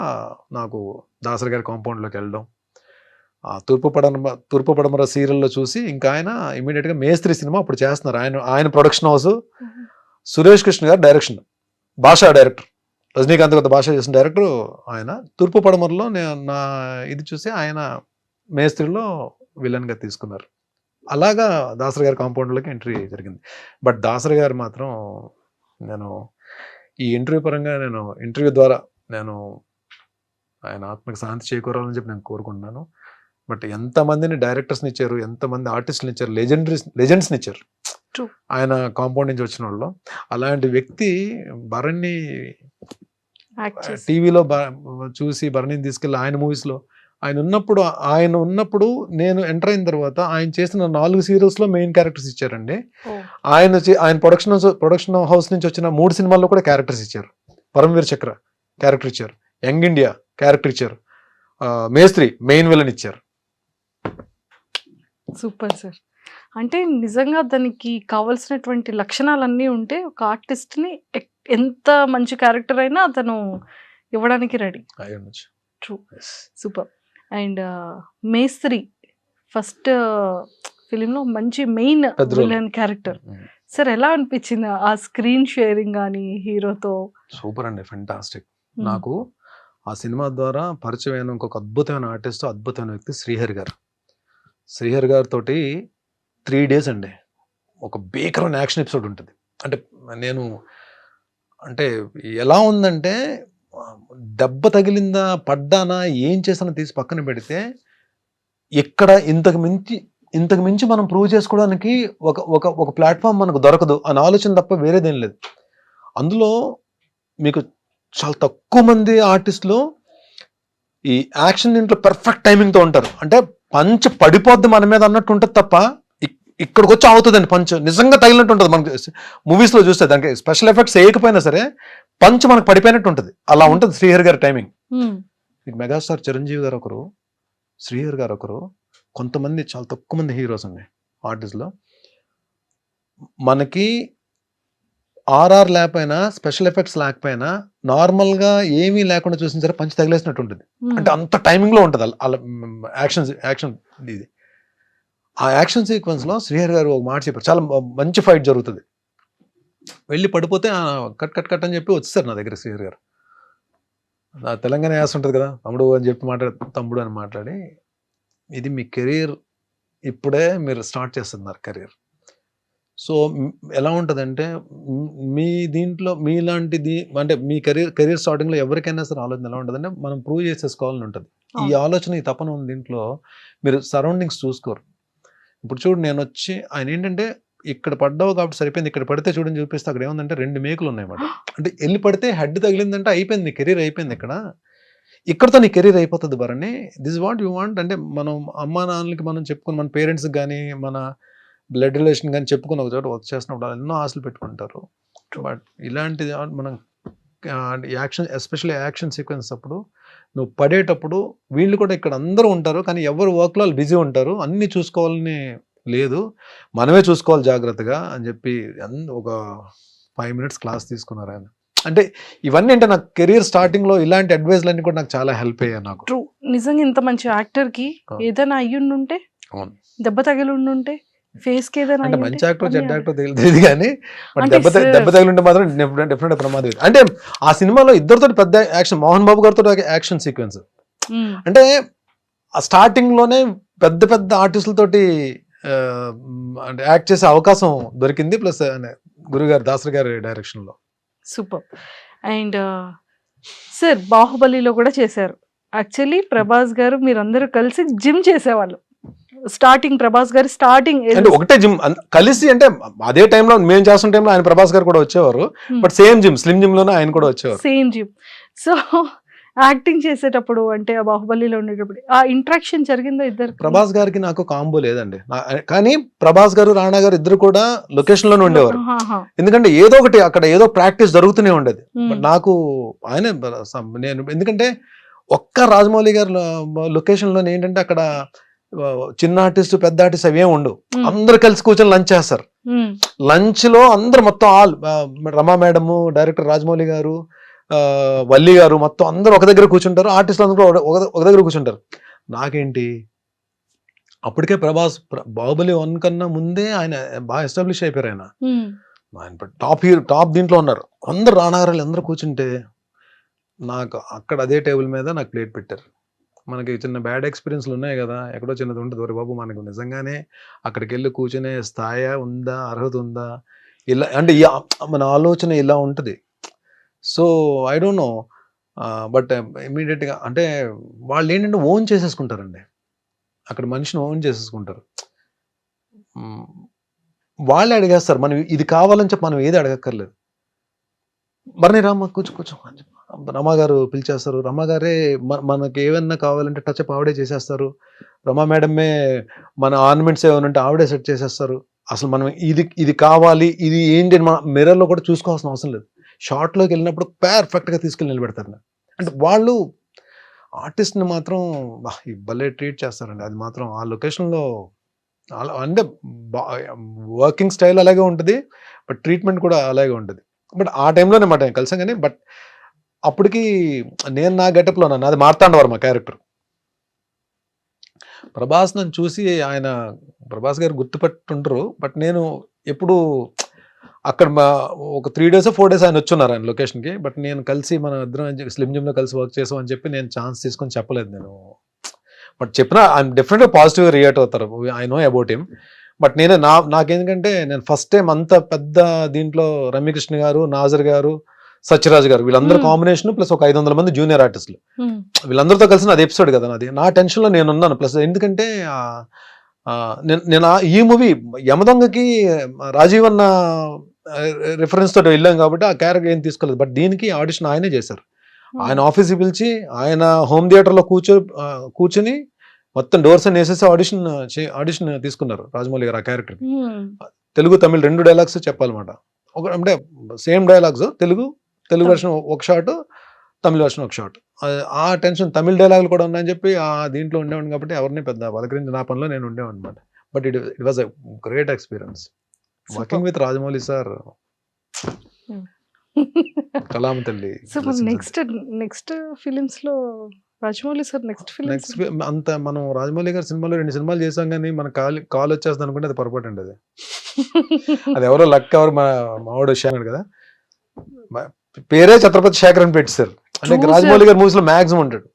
నాకు దాసరి గారి కాంపౌండ్లోకి వెళ్ళడం, తూర్పు పడమర సీరియల్లో చూసి ఇంకా ఆయన ఇమీడియట్గా మేస్త్రి సినిమా అప్పుడు చేస్తున్నారు. ఆయన ప్రొడక్షన్ హౌస్, సురేష్ కృష్ణ గారు డైరెక్షన్, భాషా డైరెక్టర్, రజనీకాంత్ గారి భాష చేసిన డైరెక్టర్ ఆయన. తూర్పు పడమరలో నా ఇది చూసి ఆయన మేస్త్రిలో విలన్గా తీసుకున్నారు. అలాగా దాసరి గారి కాంపౌండ్లోకి ఎంట్రీ జరిగింది. బట్ దాసరి గారు మాత్రం నేను ఈ ఇంటర్వ్యూ పరంగా ఇంటర్వ్యూ ద్వారా ఆయన ఆత్మకి శాంతి చేకూరాలని చెప్పి నేను కోరుకుంటున్నాను. బట్ ఎంతమందిని డైరెక్టర్స్ని ఇచ్చారు, ఎంతమంది ఆర్టిస్టులు ఇచ్చారు, లెజెండ్స్ని ఇచ్చారు ఆయన కాంపౌండ్ నుంచి వచ్చిన వాళ్ళు. అలాంటి వ్యక్తి భరణి టీవీలో చూసి భరణిని తీసుకెళ్ళి ఆయన మూవీస్లో ఆయన ఉన్నప్పుడు నేను ఎంటర్ అయిన తర్వాత ఆయన చేసిన 4 సీరియల్స్లో మెయిన్ క్యారెక్టర్స్ ఇచ్చారండి. ఆయన ప్రొడక్షన్ హౌస్ నుంచి వచ్చిన 3 సినిమాల్లో కూడా క్యారెక్టర్స్ ఇచ్చారు. పరమవీర్ చక్ర క్యారెక్టర్ ఇచ్చారు, యంగ్ ఇండియా క్యారెక్టర్ ఇచ్చారు, మేస్త్రి మెయిన్ విలన్ ఇచ్చారు. Super sir. అంటే నిజంగా దానికి కావాల్సినటువంటి లక్షణాలన్నీ ఉంటే ఒక ఆర్టిస్ట్ని ఎంత మంచి క్యారెక్టర్ అయినా అతను ఇవ్వడానికి రెడీ. True, super. అండ్ మేస్త్రి ఫస్ట్ ఫిలింలో మంచి మెయిన్ విలన్ క్యారెక్టర్. సార్ ఎలా అనిపించింది ఆ స్క్రీన్ షేరింగ్ కానీ హీరోతో? సూపర్ అండి, ఫెంటాస్టిక్. నాకు ఆ సినిమా ద్వారా పరిచయమైన ఇంకొక అద్భుతమైన ఆర్టిస్ట్, అద్భుతమైన వ్యక్తి శ్రీహరి గారు. శ్రీహరి గారితో 3 days అండి ఒక భీకరమైన యాక్షన్ ఎపిసోడ్ ఉంటుంది. అంటే ఎలా ఉందంటే దెబ్బ తగిలిందా, పడ్డానా, ఏం చేసానో తీసి పక్కన పెడితే ఇక్కడ ఇంతకు మించి మనం ప్రూవ్ చేసుకోవడానికి ఒక ప్లాట్ఫామ్ మనకు దొరకదు అని ఆలోచన తప్ప వేరేదేం లేదు. అందులో మీకు చాలా తక్కువ మంది ఆర్టిస్టులు ఈ యాక్షన్ దీంట్లో పర్ఫెక్ట్ టైమింగ్తో ఉంటారు. అంటే పంచ్ పడిపోద్ది మన మీద అన్నట్టు ఉంటుంది తప్ప ఇక్కడికి వచ్చి అవుతుందండి పంచ్ నిజంగా తగిలినట్టు ఉంటుంది. మనకి మూవీస్లో చూస్తే దానికి స్పెషల్ ఎఫెక్ట్స్ వేయకపోయినా సరే పంచ్ మనకు పడిపోయినట్టు ఉంటుంది. అలా ఉంటుంది శ్రీహరి గారి టైమింగ్. మీకు మెగాస్టార్ చిరంజీవి గారు ఒకరు, శ్రీహరి గారు ఒకరు, కొంతమంది చాలా తక్కువ మంది హీరోస్ ఉన్నాయి ఆర్టిస్ట్లో. మనకి ఆర్ఆర్ లేకపోయినా, స్పెషల్ ఎఫెక్ట్స్ లేకపోయినా, నార్మల్గా ఏమీ లేకుండా చూసిన సరే పంచ్ తగిలేసినట్టు ఉంటుంది. అంటే అంత టైమింగ్లో ఉంటుంది అలా యాక్షన్ ఇది. ఆ యాక్షన్ సీక్వెన్స్లో శ్రీహరి గారు ఒక మాట చెప్పారు, చాలా మంచి ఫైట్ జరుగుతుంది, వెళ్ళి పడిపోతే కట్ అని చెప్పి వచ్చేసారు నా దగ్గర శ్రీహరి గారు. నా తెలంగాణ యాస ఉంటుంది కదా, తమ్ముడు అని చెప్పి తమ్ముడు అని మాట్లాడి, ఇది మీ కెరీర్, ఇప్పుడే మీరు స్టార్ట్ చేస్తున్నారు కెరీర్. సో ఎలా ఉంటుందంటే మీ దీంట్లో మీలాంటిది అంటే మీ కెరీర్ స్టార్టింగ్లో ఎవరికైనా సరే ఆలోచన ఎలా ఉంటుందంటే మనం ప్రూవ్ చేసేసుకోవాలని ఉంటుంది. ఈ ఆలోచన, ఈ తపన ఉంది దీంట్లో. మీరు సరౌండింగ్స్ చూసుకోరు. ఇప్పుడు చూడు, నేను వచ్చి ఆయన ఏంటంటే ఇక్కడ పడ్డావు కాబట్టి సరిపోయింది, ఇక్కడ పడితే చూడని చూపిస్తే అక్కడ ఏముందంటే 2 మేకులు ఉన్నాయన్నమాట. అంటే వెళ్ళి పడితే హెడ్ తగిలిందంటే అయిపోయింది, నీ కెరీర్ అయిపోయింది. ఇక్కడతో నీ కెరీర్ అయిపోతుంది Bharani. This what you want అంటే మనం అమ్మా నాన్నలకి మనం చెప్పుకుని, మన పేరెంట్స్కి కానీ, మన బ్లడ్ రిలేషన్ కానీ చెప్పుకుని ఒక చోట వర్క్ చేసినప్పుడు ఎన్నో ఆశలు పెట్టుకుంటారు. బట్ ఇలాంటిది మనం యాక్షన్, ఎస్పెషల్లీ యాక్షన్ సీక్వెన్స్ అప్పుడు నువ్వు పడేటప్పుడు వీళ్ళు కూడా ఇక్కడ అందరూ ఉంటారు, కానీ ఎవరు వర్క్లో వాళ్ళు బిజీ ఉంటారు, అన్నీ చూసుకోవాలని లేదు, మనమే చూసుకోవాలి జాగ్రత్తగా అని చెప్పి ఒక 5 minutes క్లాస్ తీసుకున్నారు ఆయన. అంటే ఇవన్నీ అంటే నాకు కెరీర్ స్టార్టింగ్లో ఇలాంటి అడ్వైజ్లన్నీ కూడా నాకు చాలా హెల్ప్ అయ్యాయి. నాకు ట్రూ, నిజంగా ఇంత మంచి యాక్టర్కి ఏదైనా అయ్యుండుంటే, దెబ్బ తగిలి ఉండుంటే, ఫేస్ కి ఏదైనా అంటే మంచి యాక్టర్ చెడ్డ యాక్టర్ తెలియదు కానీ దెబ్బ తగిలింటే మాత్రం డెఫినెట్ ప్రమాదం. అంటే ఆ సినిమాలో ఇద్దరితో పెద్ద యాక్షన్, మోహన్ బాబు గారితో యాక్షన్ సీక్వెన్స్. అంటే ఆ స్టార్టింగ్ లోనే పెద్ద ఆర్టిస్టులతోటి అంటే యాక్ట్ చేసే అవకాశం దొరికింది. ప్లస్ గురుగారు దాసరి గారి డైరెక్షన్ లో. సూపర్. అండ్ సార్ బాహుబలిలో కూడా చేశారు. యాక్చువల్లీ ప్రభాస్ గారు మీరందరూ కలిసి జిమ్ చేసేవాళ్ళు. స్టార్టింగ్ ప్రభాస్ గారు స్టార్టింగ్ అంటే ఒకటే జిమ్ కలిసి, అంటే అదే టైంలో మేము చేస్తున్న టైంలో ఆయన ప్రభాస్ గారు కూడా వచ్చేవారు, but same gym, slim gym లోనే ఆయన కూడా వచ్చేవారు. Same gym. సో యాక్టింగ్ చేసేటప్పుడు అంటే ఆ బాహుబలిలో ఉండేటప్పుడు ఆ ఇంట్రాక్షన్ జరిగిందో ఇద్దరు? ప్రభాస్ గారికి నాకు కాంబో లేదండి, కానీ ప్రభాస్ గారు రాణా గారు ఇద్దరు కూడా లొకేషన్ లోనే ఉండేవారు. ఎందుకంటే ఏదో ఒకటి అక్కడ ఏదో ప్రాక్టీస్ జరుగుతూనే ఉండేది. బట్ నాకు ఆయన నేను ఎందుకంటే ఒక్క రాజమౌళి గారు లొకేషన్ లోనే ఏంటంటే అక్కడ చిన్న ఆర్టిస్ట్ పెద్ద ఆర్టిస్ట్ అవి ఏమి ఉండవు, అందరు కలిసి కూర్చొని లంచ్ చేస్తారు. లంచ్ లో అందరు మొత్తం ఆల్ రమా మేడము, డైరెక్టర్ రాజమౌళి గారు, వల్లి గారు మొత్తం అందరూ ఒక దగ్గర కూర్చుంటారు, ఆర్టిస్టులు అందరూ ఒక దగ్గర కూర్చుంటార్. నాకేంటి అప్పటికే ప్రభాస్ బాహుబలి 1 కన్నా ముందే ఆయన బాగా ఎస్టాబ్లిష్ అయిపోయారు. ఆయన టాప్ దీంట్లో ఉన్నారు. అందరు రానాగారాలు అందరూ కూర్చుంటే నాకు అక్కడ అదే టేబుల్ మీద నాకు ప్లేట్ పెట్టారు. మనకి చిన్న బ్యాడ్ ఎక్స్పీరియన్స్లు ఉన్నాయి కదా, ఎక్కడో చిన్నది ఉంటుంది, ఒరే బాబు మనకు నిజంగానే అక్కడికి వెళ్ళి కూర్చునే స్థాయి ఉందా, అర్హత ఉందా, ఇలా అంటే మన ఆలోచన ఇలా ఉంటుంది. So I don't know, but ఇమీడియట్గా అంటే వాళ్ళు ఏంటంటే ఓన్ చేసేసుకుంటారండి, అక్కడ మనిషిని ఓన్ చేసేసుకుంటారు. వాళ్ళే అడిగేస్తారు, మనం ఇది కావాలని చెప్పి మనం ఏది అడగక్కర్లేదు. మరిని రామ్మ కూర్చో రమా గారు పిలిచేస్తారు, రమా గారే మనకి ఏమన్నా కావాలంటే టచ్ అప్ ఆవిడే చేసేస్తారు, రమా మేడమే మన ఆర్నమెంట్స్ ఏమైనా ఉంటే ఆవిడే సెట్ చేసేస్తారు. అసలు మనం ఇది కావాలి, ఇది ఏంటి మన మిర్రర్లో కూడా చూసుకోవాల్సిన అవసరం లేదు. షార్ట్లోకి వెళ్ళినప్పుడు పర్ఫెక్ట్గా తీసుకెళ్ళి నిలబెడతారు. అంటే వాళ్ళు ఆర్టిస్ట్ని మాత్రం భలే ట్రీట్ చేస్తారండి. అది మాత్రం ఆ లొకేషన్లో అంటే వర్కింగ్ స్టైల్ అలాగే ఉంటుంది, బట్ ట్రీట్మెంట్ కూడా అలాగే ఉంటుంది. బట్ ఆ టైంలోనే మాట కలిసాం కానీ, బట్ అప్పటికి నేను నా గెటప్లో ఉన్నాను, అది మార్తాండవర్మ క్యారెక్టర్. ప్రభాస్ నన్ను చూసి ఆయన ప్రభాస్ గారు గుర్తుపెట్టుంటారు, బట్ నేను ఎప్పుడు అక్కడ ఒక 3 days 4 days ఆయన వచ్చున్నారు ఆయన లొకేషన్కి. బట్ నేను కలిసి మన ఇద్దరం స్లిమ్ జిమ్లో కలిసి వర్క్ చేసాం అని చెప్పి నేను ఛాన్స్ తీసుకొని చెప్పలేదు నేను. బట్ చెప్పినా ఆయన డెఫినెట్గా పాజిటివ్గా రియాక్ట్ అవుతారు, I know about him. But నాకేందుకంటే నేను ఫస్ట్ టైం అంత పెద్ద దీంట్లో రమ్యకృష్ణ గారు, నాజర్ గారు, సత్యరాజ్ గారు వీళ్ళందరూ కాంబినేషన్ ప్లస్ ఒక 500 మంది జూనియర్ ఆర్టిస్టులు, వీళ్ళందరితో కలిసి అది ఎపిసోడ్ కదా నాది. నా టెన్షన్లో నేను ఉన్నాను. ప్లస్ ఎందుకంటే నేను ఈ మూవీ యమదొంగకి రాజీవ్ అన్న రిఫరెన్స్ తోటి వెళ్ళాం కాబట్టి ఆ క్యారెక్టర్ ఏం తీసుకోలేదు. బట్ దీనికి ఆడిషన్ ఆయనే చేశారు. ఆయన ఆఫీస్కి పిలిచి ఆయన హోమ్ థియేటర్లో కూర్చొని మొత్తం డోర్స్ అని వేసేసి ఆడిషన్ తీసుకున్నారు రాజమౌళి గారు ఆ క్యారెక్టర్. తెలుగు తమిళ్ 2 డైలాగ్స్ చెప్పాలన్నమాట. అంటే సేమ్ డైలాగ్స్, తెలుగు వెర్షన్ ఒక షాట్, తమిళ వెర్షన్ ఒక షాట్. ఆ టెన్షన్, తమిళ డైలాగులు కూడా ఉన్నాయని చెప్పి ఆ దీంట్లో ఉండేవాడిని కాబట్టి ఎవరిని పెద్ద పలకరించి నా పనిలో నేను ఉండేవాడిని అనమాట. But it was a great experience working with Rajamouli sir. కలాం తల్లి. నెక్స్ట్ ఫిలిమ్స్ లో రాజమౌళి సార్ నెక్స్ట్ అంత మనం రాజమౌళి గారి సినిమాలో 2 సినిమాలు చేసాం కానీ మన కాల్ వచ్చేస్తుంది అనుకుంటే అది పొరపాటు అండి. అది ఎవరో లక్, ఎవరు మావాడు షానాడు కదా, పేరే ఛత్రపతి శేఖర్ అని పెట్టారు. అంటే రాజమౌళి గారి మూవీస్ లో మ్యాక్సిమం ఉంటాడు.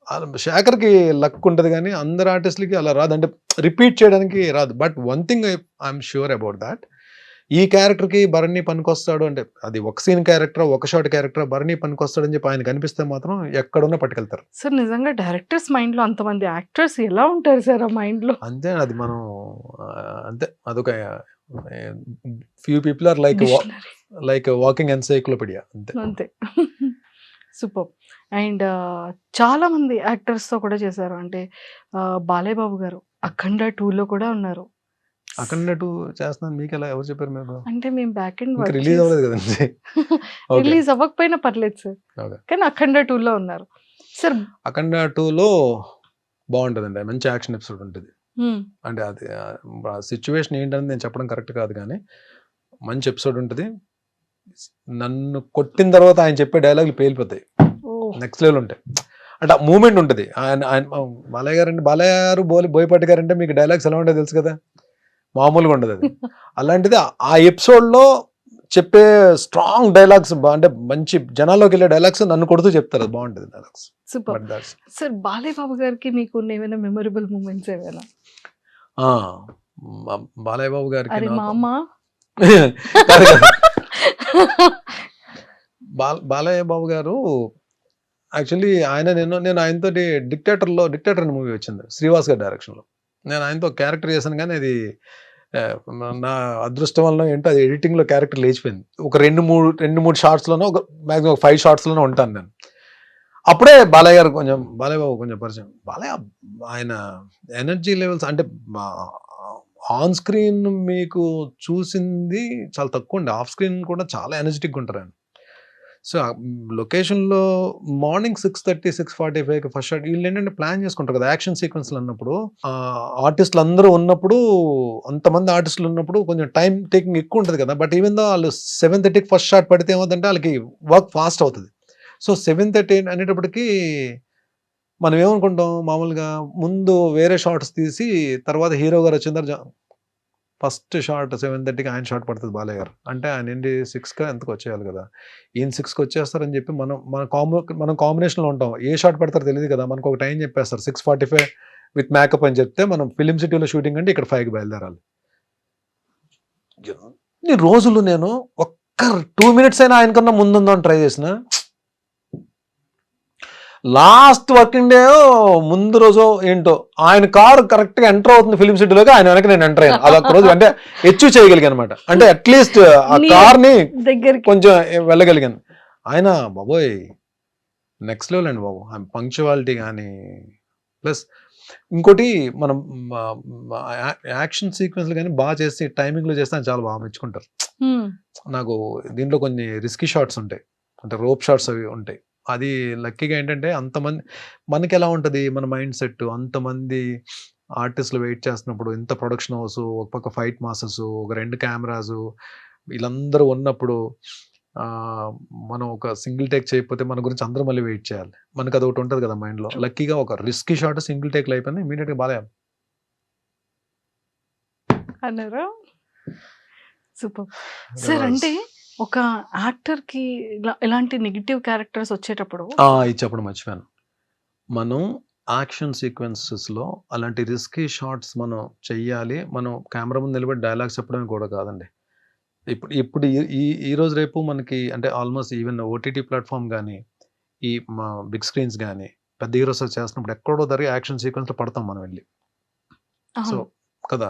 శేఖర్ కి లక్ ఉంటది కానీ అందరు ఆర్టిస్టులకి అలా రాదు, అంటే రిపీట్ చేయడానికి రాదు. But one thing I'm sure about that, ఈ క్యారెక్టర్ కి భరణి పనికొస్తాడు అంటే అది ఒక సీన్ క్యారెక్టర్, ఒక షాట్ క్యారెక్టర్, భరణి పనికొస్తాడు అని చెప్పి ఆయన కనిపిస్తే మాత్రం ఎక్కడున్నా పట్టుకెళ్తారు. సార్ నిజంగా డైరెక్టర్స్ మైండ్ లో అంతమంది యాక్టర్స్ ఎలా ఉంటారు సార్ ఆ మైండ్ లో? అంతే, అది మనం అంతే, అదొక few people are like walking encyclopedia అంతే. సూపర్. అండ్ చాలా మంది యాక్టర్స్ తో కూడా చేశారు. అంటే బాలయ్య బాబు గారు అఖండ 2లో కూడా ఉన్నారు. అఖండ 2 చేస్తున్నాను మీకు ఎలా ఎవరు చెప్పారు? మీరు అంటే మేము బ్యాక్ ఎండ్ రిలీజ్ అవ్వలేదు కదండి. రిలీజ్ అవ్వకపోయినా పర్లేదు సార్, కానీ అఖండ 2లో ఉన్నారు సార్. అఖండ 2లో బాగుంటుందండి, మంచి యాక్షన్ ఎపిసోడ్ ఉంటుంది. అంటే అది సిచ్యువేషన్ ఏంటని నేను చెప్పడం కరెక్ట్ కాదు కానీ మంచి ఎపిసోడ్ ఉంటుంది. నన్ను కొట్టిన తర్వాత ఆయన చెప్పే డైలాగులు పేలిపోతాయి, నెక్స్ట్ లెవెల్ ఉంటాయి. అంటే ఆ మూమెంట్ ఉంటుంది. ఆయన బాలయ్య గారు అంటే బాలయ్య గారు బోయపాటి గారు అంటే మీకు డైలాగ్స్ ఎలా ఉంటాయో తెలుసు కదా, మామూలుగా ఉండదు అది. అలాంటిది ఆ ఎపిసోడ్లో చెప్పే స్ట్రాంగ్ డైలాగ్స్, అంటే మంచి జనాల్లోకి వెళ్ళే డైలాగ్స్ నన్ను కొడుతూ చెప్తారు, అది బాగుంటుంది dialogues. Super sir. Balayya Babu గారికి మీకు ఏమైనా మెమరబుల్ మూమెంట్స్ ఏమైనా? బాలయ్య బాబు గారికి బాలయ్య బాబు గారు యాక్చువల్లీ నేను ఆయనతో డిక్టేటర్ అనే మూవీ వచ్చింది శ్రీవాస్ గారి డైరెక్షన్లో. నేను ఆయనతో క్యారెక్టర్ చేశాను కానీ అది నా అదృష్టం వల్ల ఏంటో అది ఎడిటింగ్లో క్యారెక్టర్ లేచిపోయింది. ఒక 2-3 షార్ట్స్లోనో ఒక మ్యాక్సిమం ఒక 5 షార్ట్స్లోనో ఉంటాను నేను. అప్పుడే బాలయ్య గారు బాలయ్య బాబు కొంచెం పరిచయం. బాలయ్య ఆయన ఎనర్జీ లెవెల్స్ అంటే ఆన్ స్క్రీన్ మీకు చూసింది చాలా తక్కువ అండి. ఆఫ్ స్క్రీన్ కూడా చాలా ఎనర్జెటిక్గా ఉంటారు ఆయన. సో లొకేషన్లో మార్నింగ్ 6:30, 6:45 ఫస్ట్ షాట్. వీళ్ళు ఏంటంటే ప్లాన్ చేసుకుంటారు కదా యాక్షన్ సీక్వెన్స్లు అన్నప్పుడు. ఆర్టిస్టులు అందరూ ఉన్నప్పుడు, అంతమంది ఆర్టిస్టులు ఉన్నప్పుడు కొంచెం టైం టేకింగ్ ఎక్కువ ఉంటుంది కదా. బట్ ఈవెన్ దో వాళ్ళు 7:30కి ఫస్ట్ షాట్ పడితే ఏమవుతుందంటే వాళ్ళకి వర్క్ ఫాస్ట్ అవుతుంది. సో 7:30 అనేటప్పటికి మనం ఏమనుకుంటాం మామూలుగా, ముందు వేరే షార్ట్స్ తీసి తర్వాత హీరో గారు వచ్చిన తర్వాత ఫస్ట్ షాట్ 7:30కి ఆయన షాట్ పడుతుంది బాలయ్య గారు. అంటే ఆయన ఏంటి 6కి ఎంతకు వచ్చేయాలి కదా. ఈయన 6కి వచ్చేస్తారని చెప్పి మనం కాంబినేషన్లో ఉంటాం. ఏ షాట్ పడతారో తెలియదు కదా. మనకు ఒక టైం చెప్పేస్తారు 6:45 విత్ మేకప్ అని చెప్తే మనం ఫిలిం సిటీలో షూటింగ్ అంటే ఇక్కడ 5కి బయలుదేరాలి. ఎన్ని రోజులు నేను ఒక్క 2 minutes అయినా ఆయనకన్నా ముందుందని ట్రై చేసిన. లాస్ట్ వర్కింగ్ డే ముందు రోజు ఏంటో ఆయన కారు కరెక్ట్గా ఎంటర్ అవుతుంది ఫిలిం సిటీలోకి, ఆయన వెనక నేను ఎంటర్ అయ్యాను. అదొక రోజు అంటే అచీవ్ చేయగలిగాను అనమాట. అంటే అట్లీస్ట్ ఆ కార్ని కొంచెం వెళ్ళగలిగాను. ఆయన బాబోయ్ నెక్స్ట్ లెవెల్ అండి బాబు. పంక్చువాలిటీ కానీ ప్లస్ ఇంకోటి మనం యాక్షన్ సీక్వెన్స్లు కానీ బాగా చేసి టైమింగ్లో చేస్తే ఆయన చాలా బాగా మెచ్చుకుంటారు. నాకు దీంట్లో కొన్ని రిస్కీ షాట్స్ ఉంటాయి, అంటే రోప్ షాట్స్ అవి ఉంటాయి. అది లక్కీగా ఏంటంటే అంతమంది మనకి ఎలా ఉంటుంది మన మైండ్ సెట్, అంతమంది ఆర్టిస్టులు వెయిట్ చేస్తున్నప్పుడు, ఇంత ప్రొడక్షన్ హౌస్, ఒక పక్క ఫైట్ మాస్టర్స్, ఒక 2 కెమెరాస్, వీళ్ళందరూ ఉన్నప్పుడు మనం ఒక సింగిల్ టేక్ చేయకపోతే మన గురించి అందరూ మళ్ళీ వెయిట్ చేయాలి. మనకు అది ఒకటి ఉంటుంది కదా మైండ్లో. లక్కీగా ఒక రిస్కీ షాట్ సింగిల్ టేక్లో అయిపోయింది. ఇమీడియట్గా బాగా అన్నారా. Super sir. అంటే ఒక యాక్టర్కి ఇలాంటి నెగిటివ్ క్యారెక్టర్స్ వచ్చేటప్పుడు ఇది చెప్పడం మర్చిపోయాను. మనం యాక్షన్ సీక్వెన్సెస్లో అలాంటి రిస్కీ షాట్స్ మనం చెయ్యాలి. మనం కెమెరా ముందు నిలబడి డైలాగ్స్ చెప్పడం కూడా కాదండి. ఇప్పుడు ఈ రోజు రేపు మనకి అంటే ఆల్మోస్ట్ ఈవెన్ ఓటీటీ ప్లాట్ఫామ్ కానీ, ఈ మా బిగ్ స్క్రీన్స్ కానీ, పెద్ద హీరోస్ చేస్తున్నప్పుడు ఎక్కడో జరిగే యాక్షన్ సీక్వెన్స్లో పడతాం మనం వెళ్ళి. సో కదా,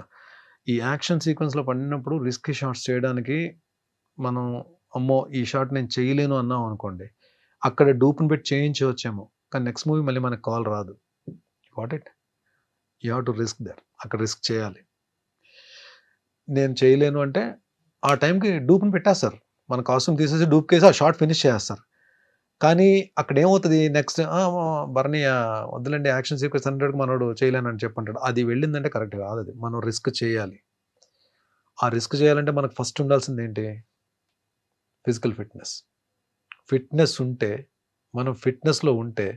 ఈ యాక్షన్ సీక్వెన్స్లో పడినప్పుడు రిస్కీ షాట్స్ చేయడానికి మనం అమ్మో ఈ షాట్ నేను చేయలేను అన్నాం అనుకోండి, అక్కడ డూప్ని పెట్టి చేయించవచ్చేమో, కానీ నెక్స్ట్ మూవీ మళ్ళీ మనకు కాల్ రాదు. What it you have to risk there. అక్కడ రిస్క్ చేయాలి. నేను చేయలేను అంటే ఆ టైంకి డూప్ని పెట్టేస్తారు. మన కాస్ట్యూమ్ తీసేసి డూప్ కేసి ఆ షార్ట్ ఫినిష్ చేస్తారు. కానీ అక్కడ ఏమవుతుంది నెక్స్ట్, బర్నీ వద్దులండి యాక్షన్ సీక్వెన్స్ 100కి మనోడు చేయలేనని చెప్పంటాడు. అది వెళ్ళిందంటే కరెక్ట్ కాదు. అది మనం రిస్క్ చేయాలి. ఆ రిస్క్ చేయాలంటే మనకు ఫస్ట్ ఉండాల్సింది ఏంటి? ఫిజికల్ ఫిట్నెస్ ఉంటే, మనం ఫిట్నెస్లో ఉంటే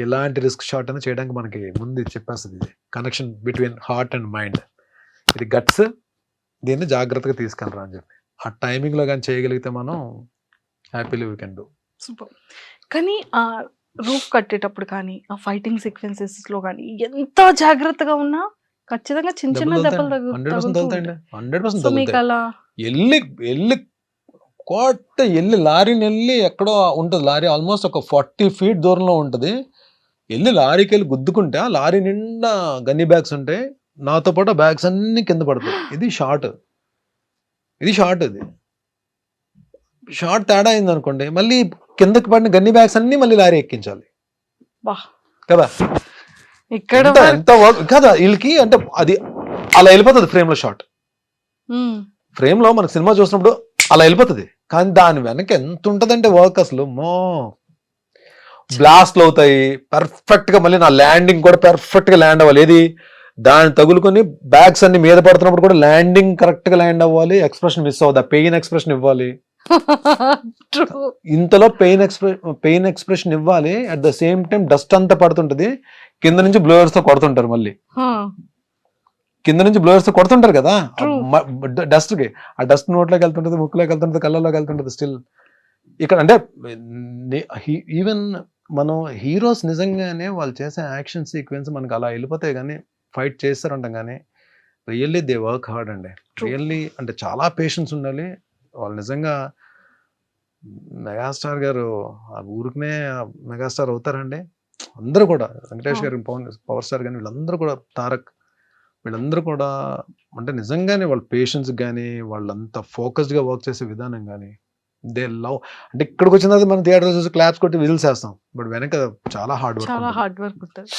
ఎలాంటి రిస్క్ షాట్ అయినా చేయడానికి మనకి ముందు చెప్పేస్తుంది. ఇది connection between heart and mind. ఇది గట్స్, దీన్ని జాగ్రత్తగా తీసుకెళ్ళరా అని చెప్పి ఆ టైమింగ్లో కానీ చేయగలిగితే మనం happily we can do. Super. కానీ ఆ రూఫ్ కట్టేటప్పుడు కానీ, ఆ ఫైటింగ్ సీక్వెన్సెస్లో కానీ ఎంత జాగ్రత్తగా ఉన్నా ఖచ్చితంగా చిన్న చిన్న దెబ్బలు 100% మీకు అలా వెళ్ళి లారీని వెళ్ళి ఎక్కడో ఉంటుంది. లారీ ఆల్మోస్ట్ ఒక 40 feet దూరంలో ఉంటుంది. వెళ్ళి లారీకి వెళ్ళి గుద్దుకుంటే ఆ లారీ నిండా గన్నీ బ్యాగ్స్ ఉంటాయి. నాతో పాటు బ్యాగ్స్ అన్ని కింద పడతాయి. ఇది షార్ట్. ఇది షార్ట్ తేడా అయింది అనుకోండి, మళ్ళీ కిందకి పడిన గన్నీ బ్యాగ్స్ అన్ని మళ్ళీ లారీ ఎక్కించాలి కదా. ఇక్కడ ఎంత వర్క్ కదా వీళ్ళకి. అంటే అది అలా వెళ్ళిపోతుంది ఫ్రేమ్లో షార్ట్. ఫ్రేమ్లో మనకు సినిమా చూసినప్పుడు అలా వెళ్ళిపోతుంది, కానీ దాని వెనక ఎంత ఉంటుందంటే వర్క్ అసలు బ్లాస్ట్లు అవుతాయి పర్ఫెక్ట్గా. మళ్ళీ నా ల్యాండింగ్ కూడా పర్ఫెక్ట్గా ల్యాండ్ అవ్వాలి. ఏది దాన్ని తగులుకొని బ్యాగ్స్ అన్ని మీద పడుతున్నప్పుడు కూడా ల్యాండింగ్ కరెక్ట్గా ల్యాండ్ అవ్వాలి. ఎక్స్ప్రెషన్ మిస్ అవ్వదు, పెయిన్ ఎక్స్ప్రెషన్ ఇవ్వాలి. ఇంతలో పెయిన్ ఎక్స్ప్రెషన్ ఇవ్వాలి. At the same time dust అంతా పడుతుంటది, కింద నుంచి బ్లోయర్స్ తో కొడుతుంటారు. మళ్ళీ కింద నుంచి బ్లోయర్స్ తో కొడుతుంటారు కదా డస్ట్ కి. ఆ డస్ట్ నోట్లోకి వెళ్తుంటది, ముక్కులోకి వెళ్తుంటది, కళ్ళలోకి వెళ్తుంటది. స్టిల్ ఇక్కడ అంటే ఈవెన్ మనం హీరోస్ నిజంగానే వాళ్ళు చేసే యాక్షన్ సీక్వెన్స్ మనకు అలా వెళ్ళిపోతాయి, కానీ ఫైట్ చేస్తారంటాం. కానీ రియల్లీ దే వర్క్ హార్డ్ అండి. రియల్లీ అంటే చాలా పేషెన్స్ ఉండాలి. వాళ్ళు నిజంగా మెగాస్టార్ గారు ఆ ఊరికనే మెగాస్టార్ అవుతారండి. అందరూ కూడా వెంకటేష్ గారు, పవర్ స్టార్ గాని వీళ్ళందరూ కూడా, తారక్ వీళ్ళందరూ కూడా అంటే నిజంగానే వాళ్ళ పేషెన్స్ గానీ, వాళ్ళంతా ఫోకస్డ్‌గా వర్క్ చేసే విధానం గానీ, దే లవ్. అంటే ఇక్కడికొచ్చిన తర్వాత మనం థియేటర్‌లో చూసి క్లాప్స్ కొట్టి విజిల్స్ ఏస్తాం. బట్ వెనక చాలా హార్డ్ వర్క్ చాలా ఉంటుంది. హార్డ్ వర్క్ ఉంటది.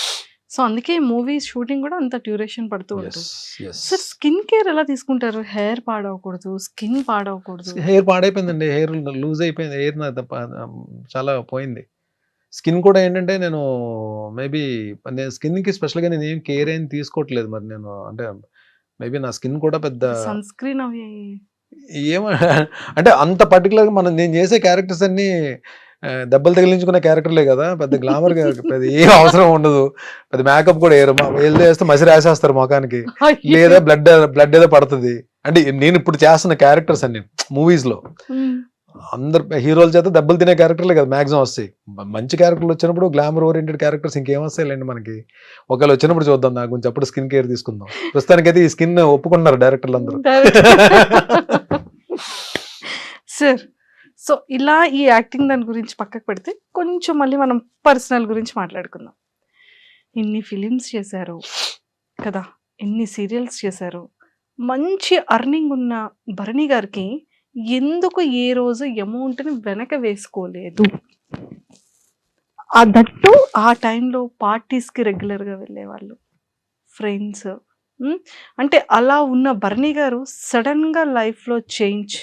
సో, అందుకే మూవీ షూటింగ్ గూడా అంత డ్యూరేషన్ పడుతూ యెస్. ఉంటుంది. యెస్. సార్ స్కిన్ కేర్ ఎలా తీసుకుంటారు? హెయిర్ పాడవకూడదు, స్కిన్ పాడవకూడదు. హెయిర్ పాడైపోయిందండి. హెయిర్ లూజ్ అయిపోయింది. హెయిర్ చాలా పోయింది. స్కిన్ కూడా ఏంటంటే నేను మేబీ నేను స్కిన్‌కి స్పెషల్‌గా నేనేం కేర్ ఏం తీసుకోవట్లేదు. మరి నేను అంటే మేబీ నా స్కిన్ కూడా పెద్ద సన్ స్క్రీన్ అవి ఏమో అంటే అంత పర్టిక్యులర్‌గా నేను చేసే క్యారెక్టర్స్ అన్నీ దెబ్బలు తగిలించుకునే క్యారెక్టర్‌లే కదా! పెద్ద గ్లామర్‌గా పెద్ద ఏం అవసరం ఉండదు. పెద్ద మేకప్ కూడా ఎయరు. ఏదో ఏస్తే మసి రాసేస్తారు మొఖానికి. లేదా బ్లడ్ ఏదో పడతది. అంటే నేను ఇప్పుడు చేస్తున్న క్యారెక్టర్స్ అన్నీ మూవీస్‌లో అందరు హీరోల చేత దెబ్బలు తినే క్యారెక్టర్లే కదా మాక్సిమం వస్తాయి. మంచి క్యారెక్టర్లు వచ్చినప్పుడు గ్లామర్ ఓరియెంటెడ్ క్యారెక్టర్స్ ఇంకేం వస్తాయిలేండి మనకి. ఒకవేళ వచ్చినప్పుడు చూద్దాం, దాని గురించి అప్పుడు స్కిన్ కేర్ తీసుకుందాం. ప్రస్తుతానికైతే ఈ స్కిన్ ఒప్పుకున్నారు డైరెక్టర్లు అందరూ. సార్ సో ఇలా ఈ యాక్టింగ్ దాని గురించి పక్కకు పెడితే కొంచెం మళ్ళీ మనం పర్సనల్ గురించి మాట్లాడుకుందాం. ఇన్ని ఫిలిమ్స్ చేశారు కదా, ఎన్ని సీరియల్స్ చేశారు, మంచి అర్నింగ్ ఉన్న భరణి గారికి ఎందుకు ఏ రోజు అమౌంట్ని వెనక వేసుకోలేదు? దట్టు ఆ టైంలో పార్టీస్కి రెగ్యులర్గా వెళ్ళేవాళ్ళు, ఫ్రెండ్స్. అంటే అలా ఉన్న భరణి గారు సడన్గా లైఫ్లో చేంజ్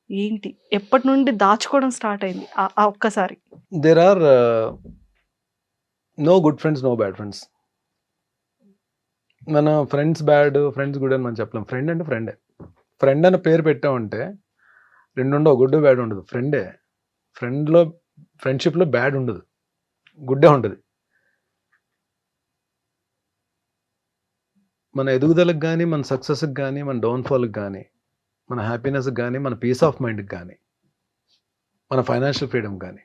ఏంటి? ఎప్పటి నుండి దాచుకోవడం స్టార్ట్ అయింది ఆ ఒక్కసారి? There are no good friends, no bad friends. మన ఫ్రెండ్స్ బ్యాడ్, ఫ్రెండ్స్ గుడ్ అని మనం చెప్పలేం. ఫ్రెండ్ అంటే ఫ్రెండే. ఫ్రెండ్ అని పేరు పెట్టామంటే రెండుండవు, గుడ్ బ్యాడ్ ఉండదు. ఫ్రెండే. ఫ్రెండ్షిప్లో బ్యాడ్ ఉండదు, గుడ్డే ఉంటుంది. మన ఎదుగుదలకు కానీ, మన సక్సెస్కి కానీ, మన డౌన్ఫాల్కి కానీ, మన హ్యాపీనెస్కి కానీ, మన పీస్ ఆఫ్ మైండ్కి కానీ, మన ఫైనాన్షియల్ ఫ్రీడమ్ కానీ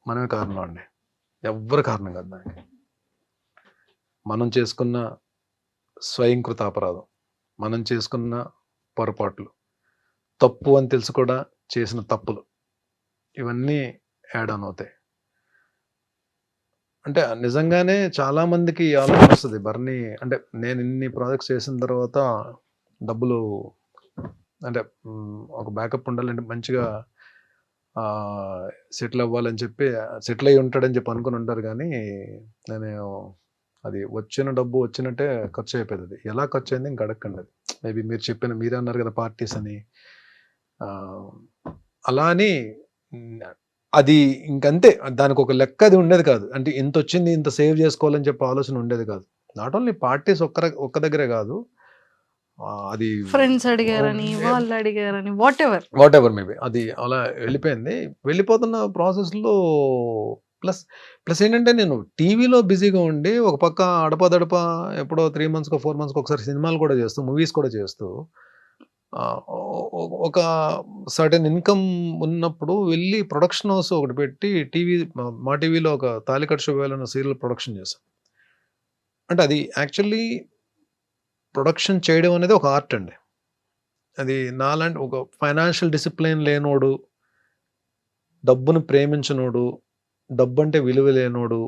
మనమే కారణం అండి. ఎవ్వరు కారణం కాదు దానికి. మనం చేసుకున్న స్వయంకృత అపరాధం, మనం చేసుకున్న పొరపాట్లు, తప్పు అని తెలుసు కూడా చేసిన తప్పులు, ఇవన్నీ యాడ్ ఆన్ అవుతాయి. అంటే నిజంగానే చాలా మందికి ఆలోచన వస్తుంది, భరణి అంటే నేను ఇన్ని ప్రాజెక్ట్స్ చేసిన తర్వాత డబ్బులు అంటే ఒక బ్యాకప్ ఉండాలంటే మంచిగా సెటిల్ అవ్వాలని చెప్పి, సెటిల్ అయ్యి ఉంటాడని చెప్పి అనుకుని ఉంటారు. కానీ నేను అది వచ్చిన డబ్బు వచ్చినట్టే ఖర్చు అయిపోయింది. అది ఎలా ఖర్చు అయింది ఇంక అడగండి. అది మేబీ మీరే అన్నారు కదా పార్టీస్ అని, అలా అని అది ఇంకంతే. దానికి ఒక లెక్క అది ఉండేది కాదు. అంటే ఇంత వచ్చింది, ఇంత సేవ్ చేసుకోవాలని చెప్పి ఆలోచన ఉండేది కాదు. నాట్ ఓన్లీ పార్టీస్ ఒక్క దగ్గరే కాదు, అది ఫ్రెండ్స్ అడిగారని, వాళ్ళు అడిగారని, వాట్ ఎవర్ మేబీ అది అలా వెళ్ళిపోయింది. వెళ్ళిపోతున్న ప్రాసెస్లో ప్లస్ ఏంటంటే నేను టీవీలో బిజీగా ఉండి ఒక పక్క అడపదడప ఎప్పుడో 3 monthsకో 4 monthsకో ఒకసారి సినిమాలు కూడా చేస్తూ, మూవీస్ కూడా చేస్తూ ఒక సర్టెన్ ఇన్కమ్ ఉన్నప్పుడు వెళ్ళి ప్రొడక్షన్ హౌస్ ఒకటి పెట్టి మా టీవీలో ఒక తాలికట్ శుభవేళ సీరియల్ ప్రొడక్షన్ చేశాం. అంటే అది యాక్చువల్లీ ప్రొడక్షన్ చేయడం అనేది ఒక ఆర్ట్ అండి. అది నాలాంటి ఒక ఫైనాన్షియల్ డిసిప్లిన్ లేనోడు, డబ్బును ప్రేమించనోడు, డబ్బు అంటే విలువ లేనోడు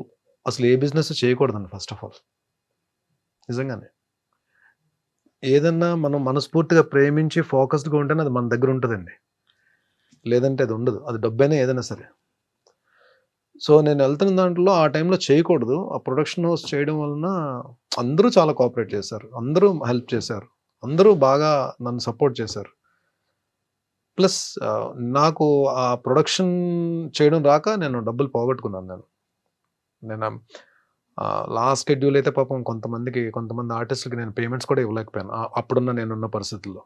అసలు ఏ బిజినెస్ చేయకూడదండి ఫస్ట్ ఆఫ్ ఆల్. నిజంగానే ఏదన్నా మనం మనస్ఫూర్తిగా ప్రేమించి ఫోకస్డ్గా ఉంటేనే అది మన దగ్గర ఉంటుందండి, లేదంటే అది ఉండదు. అది డబ్బైనా ఏదైనా సరే. సో నేను వెళ్తున్న దాంట్లో ఆ టైంలో చేయకూడదు. ఆ ప్రొడక్షన్ హౌస్ చేయడం వలన అందరూ చాలా కోఆపరేట్ చేశారు, అందరూ హెల్ప్ చేశారు, అందరూ బాగా నన్ను సపోర్ట్ చేశారు. ప్లస్ నాకు ఆ ప్రొడక్షన్ చేయడం రాక నేను డబ్బులు పోగొట్టుకున్నాను. నేను లాస్ట్ షెడ్యూల్ అయితే పాపం కొంతమంది ఆర్టిస్టులకి నేను పేమెంట్స్ కూడా ఇవ్వలేకపోయాను అప్పుడున్న నేనున్న పరిస్థితుల్లో.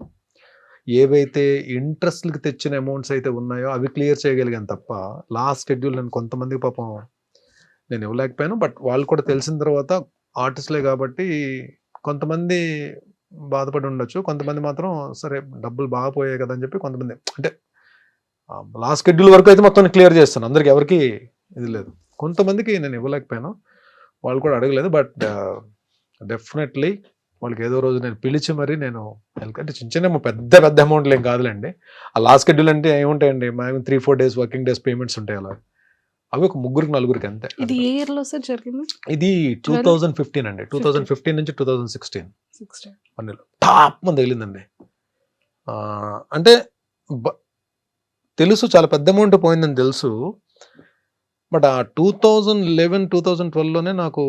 ఏవైతే ఇంట్రెస్ట్లకి తెచ్చిన అమౌంట్స్ అయితే ఉన్నాయో అవి క్లియర్ చేయగలిగాను తప్ప, లాస్ట్ షెడ్యూల్ నేను కొంతమందికి పాపం నేను ఇవ్వలేకపోయాను. బట్ వాళ్ళు కూడా తెలిసిన తర్వాత ఆర్టిస్టులే కాబట్టి కొంతమంది బాధపడి ఉండొచ్చు, కొంతమంది మాత్రం సరే డబ్బులు బాగా పోయాయి కదా అని చెప్పి కొంతమంది, అంటే లాస్ట్ షెడ్యూల్ వరకు అయితే మొత్తం క్లియర్ చేస్తాను, అందరికి ఎవరికి ఇది లేదు. కొంతమందికి నేను ఇవ్వలేకపోయాను, వాళ్ళు కూడా అడగలేదు. బట్ డెఫినెట్లీ వాళ్ళకి ఏదో రోజు నేను పిలిచి మరి నేను అంటే చిన్న చిన్న పెద్ద పెద్ద అమౌంట్లు ఏం కాదులేండి. ఆ లాస్ట్ షెడ్యూల్ అంటే ఏముంటాయండి, మేము 3-4 డేస్ వర్కింగ్ డేస్ పేమెంట్స్ ఉంటాయి అలా. అవి ఒక ముగ్గురికి నలుగురికి అంతే. ఇది ఏ ఇయర్ లో సార్ జరిగింది? ఇది 2015 అండి. 2015 నుంచి 2016 16. పన్నెండు టాప్ మంది తగిలిందండి. అంటే తెలుసు చాలా పెద్ద అమౌంట్ పోయిందని తెలుసు. బట్ ఆ 2011-2012లోనే నాకు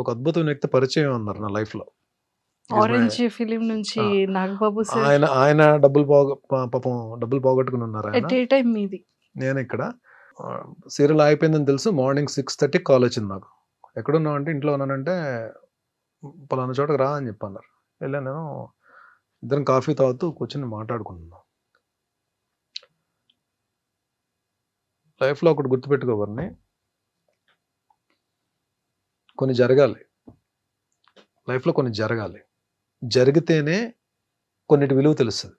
ఒక అద్భుతమైన వ్యక్తి పరిచయం ఉన్నారు నా లైఫ్లో. ఆరెంజ్ ఫిలిం నుంచి నాగబాబు సార్. ఆయన పాపం డబ్బులు పోగొట్టుకుని ఉన్నారు. ఎట్ ఏ టైం మీది? నేను ఇక్కడ సీరియల్ అయిపోయిందని తెలుసు. మార్నింగ్ 6:30 కాల్ వచ్చింది నాకు. ఎక్కడున్నావు అంటే ఇంట్లో ఉన్నానంటే పలానా చోటకి రా అని చెప్పన్నారు. వెళ్ళాను. నేను ఇద్దరం కాఫీ తాగుతూ కూర్చొని మాట్లాడుకుంటున్నాం. లైఫ్లో ఒకటి గుర్తుపెట్టుకోవాలని, కొన్ని జరగాలి లైఫ్లో, కొన్ని జరగాలి. జరిగితేనే కొన్నిటి విలువ తెలుస్తుంది.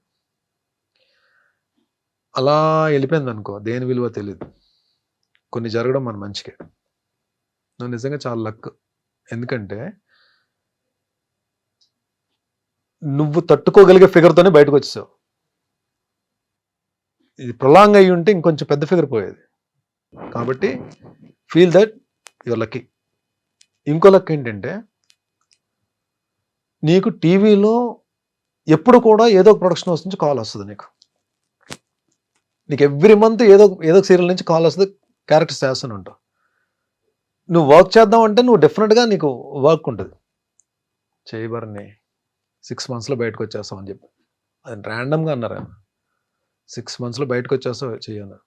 అలా వెళ్ళిపోయింది అనుకో, దేని విలువ తెలియదు. కొన్ని జరగడం మన మంచికే. నువ్వు నిజంగా చాలా లక్. ఎందుకంటే నువ్వు తట్టుకోగలిగే ఫిగర్తోనే బయటకు వచ్చేసావు. ఇది ప్రొలాంగ్ అయ్యి ఉంటే ఇంకొంచెం పెద్ద ఫిగర్ పోయేది. కాబట్టి ఫీల్ దట్ యువర్ లక్కీ. ఇంకో లక్ ఏంటంటే నీకు టీవీలో ఎప్పుడు కూడా ఏదో ఒక ప్రొడక్షన్ హౌస్ నుంచి కాల్ వస్తుంది. నీకు ఎవ్రీ మంత్ ఏదో ఒక సీరియల్ నుంచి కాల్ వస్తుంది. క్యారెక్టర్స్ చేస్తూనే ఉంటావు. నువ్వు వర్క్ చేద్దాం అంటే నువ్వు డెఫినెట్గా నీకు వర్క్ ఉంటుంది. చేయబరని 6 monthsలో బయటకు వచ్చేస్తావు అని చెప్పి అది ర్యాండమ్గా అన్నారు ఆయన. 6 monthsలో బయటకు వచ్చేస్తావు చేయను.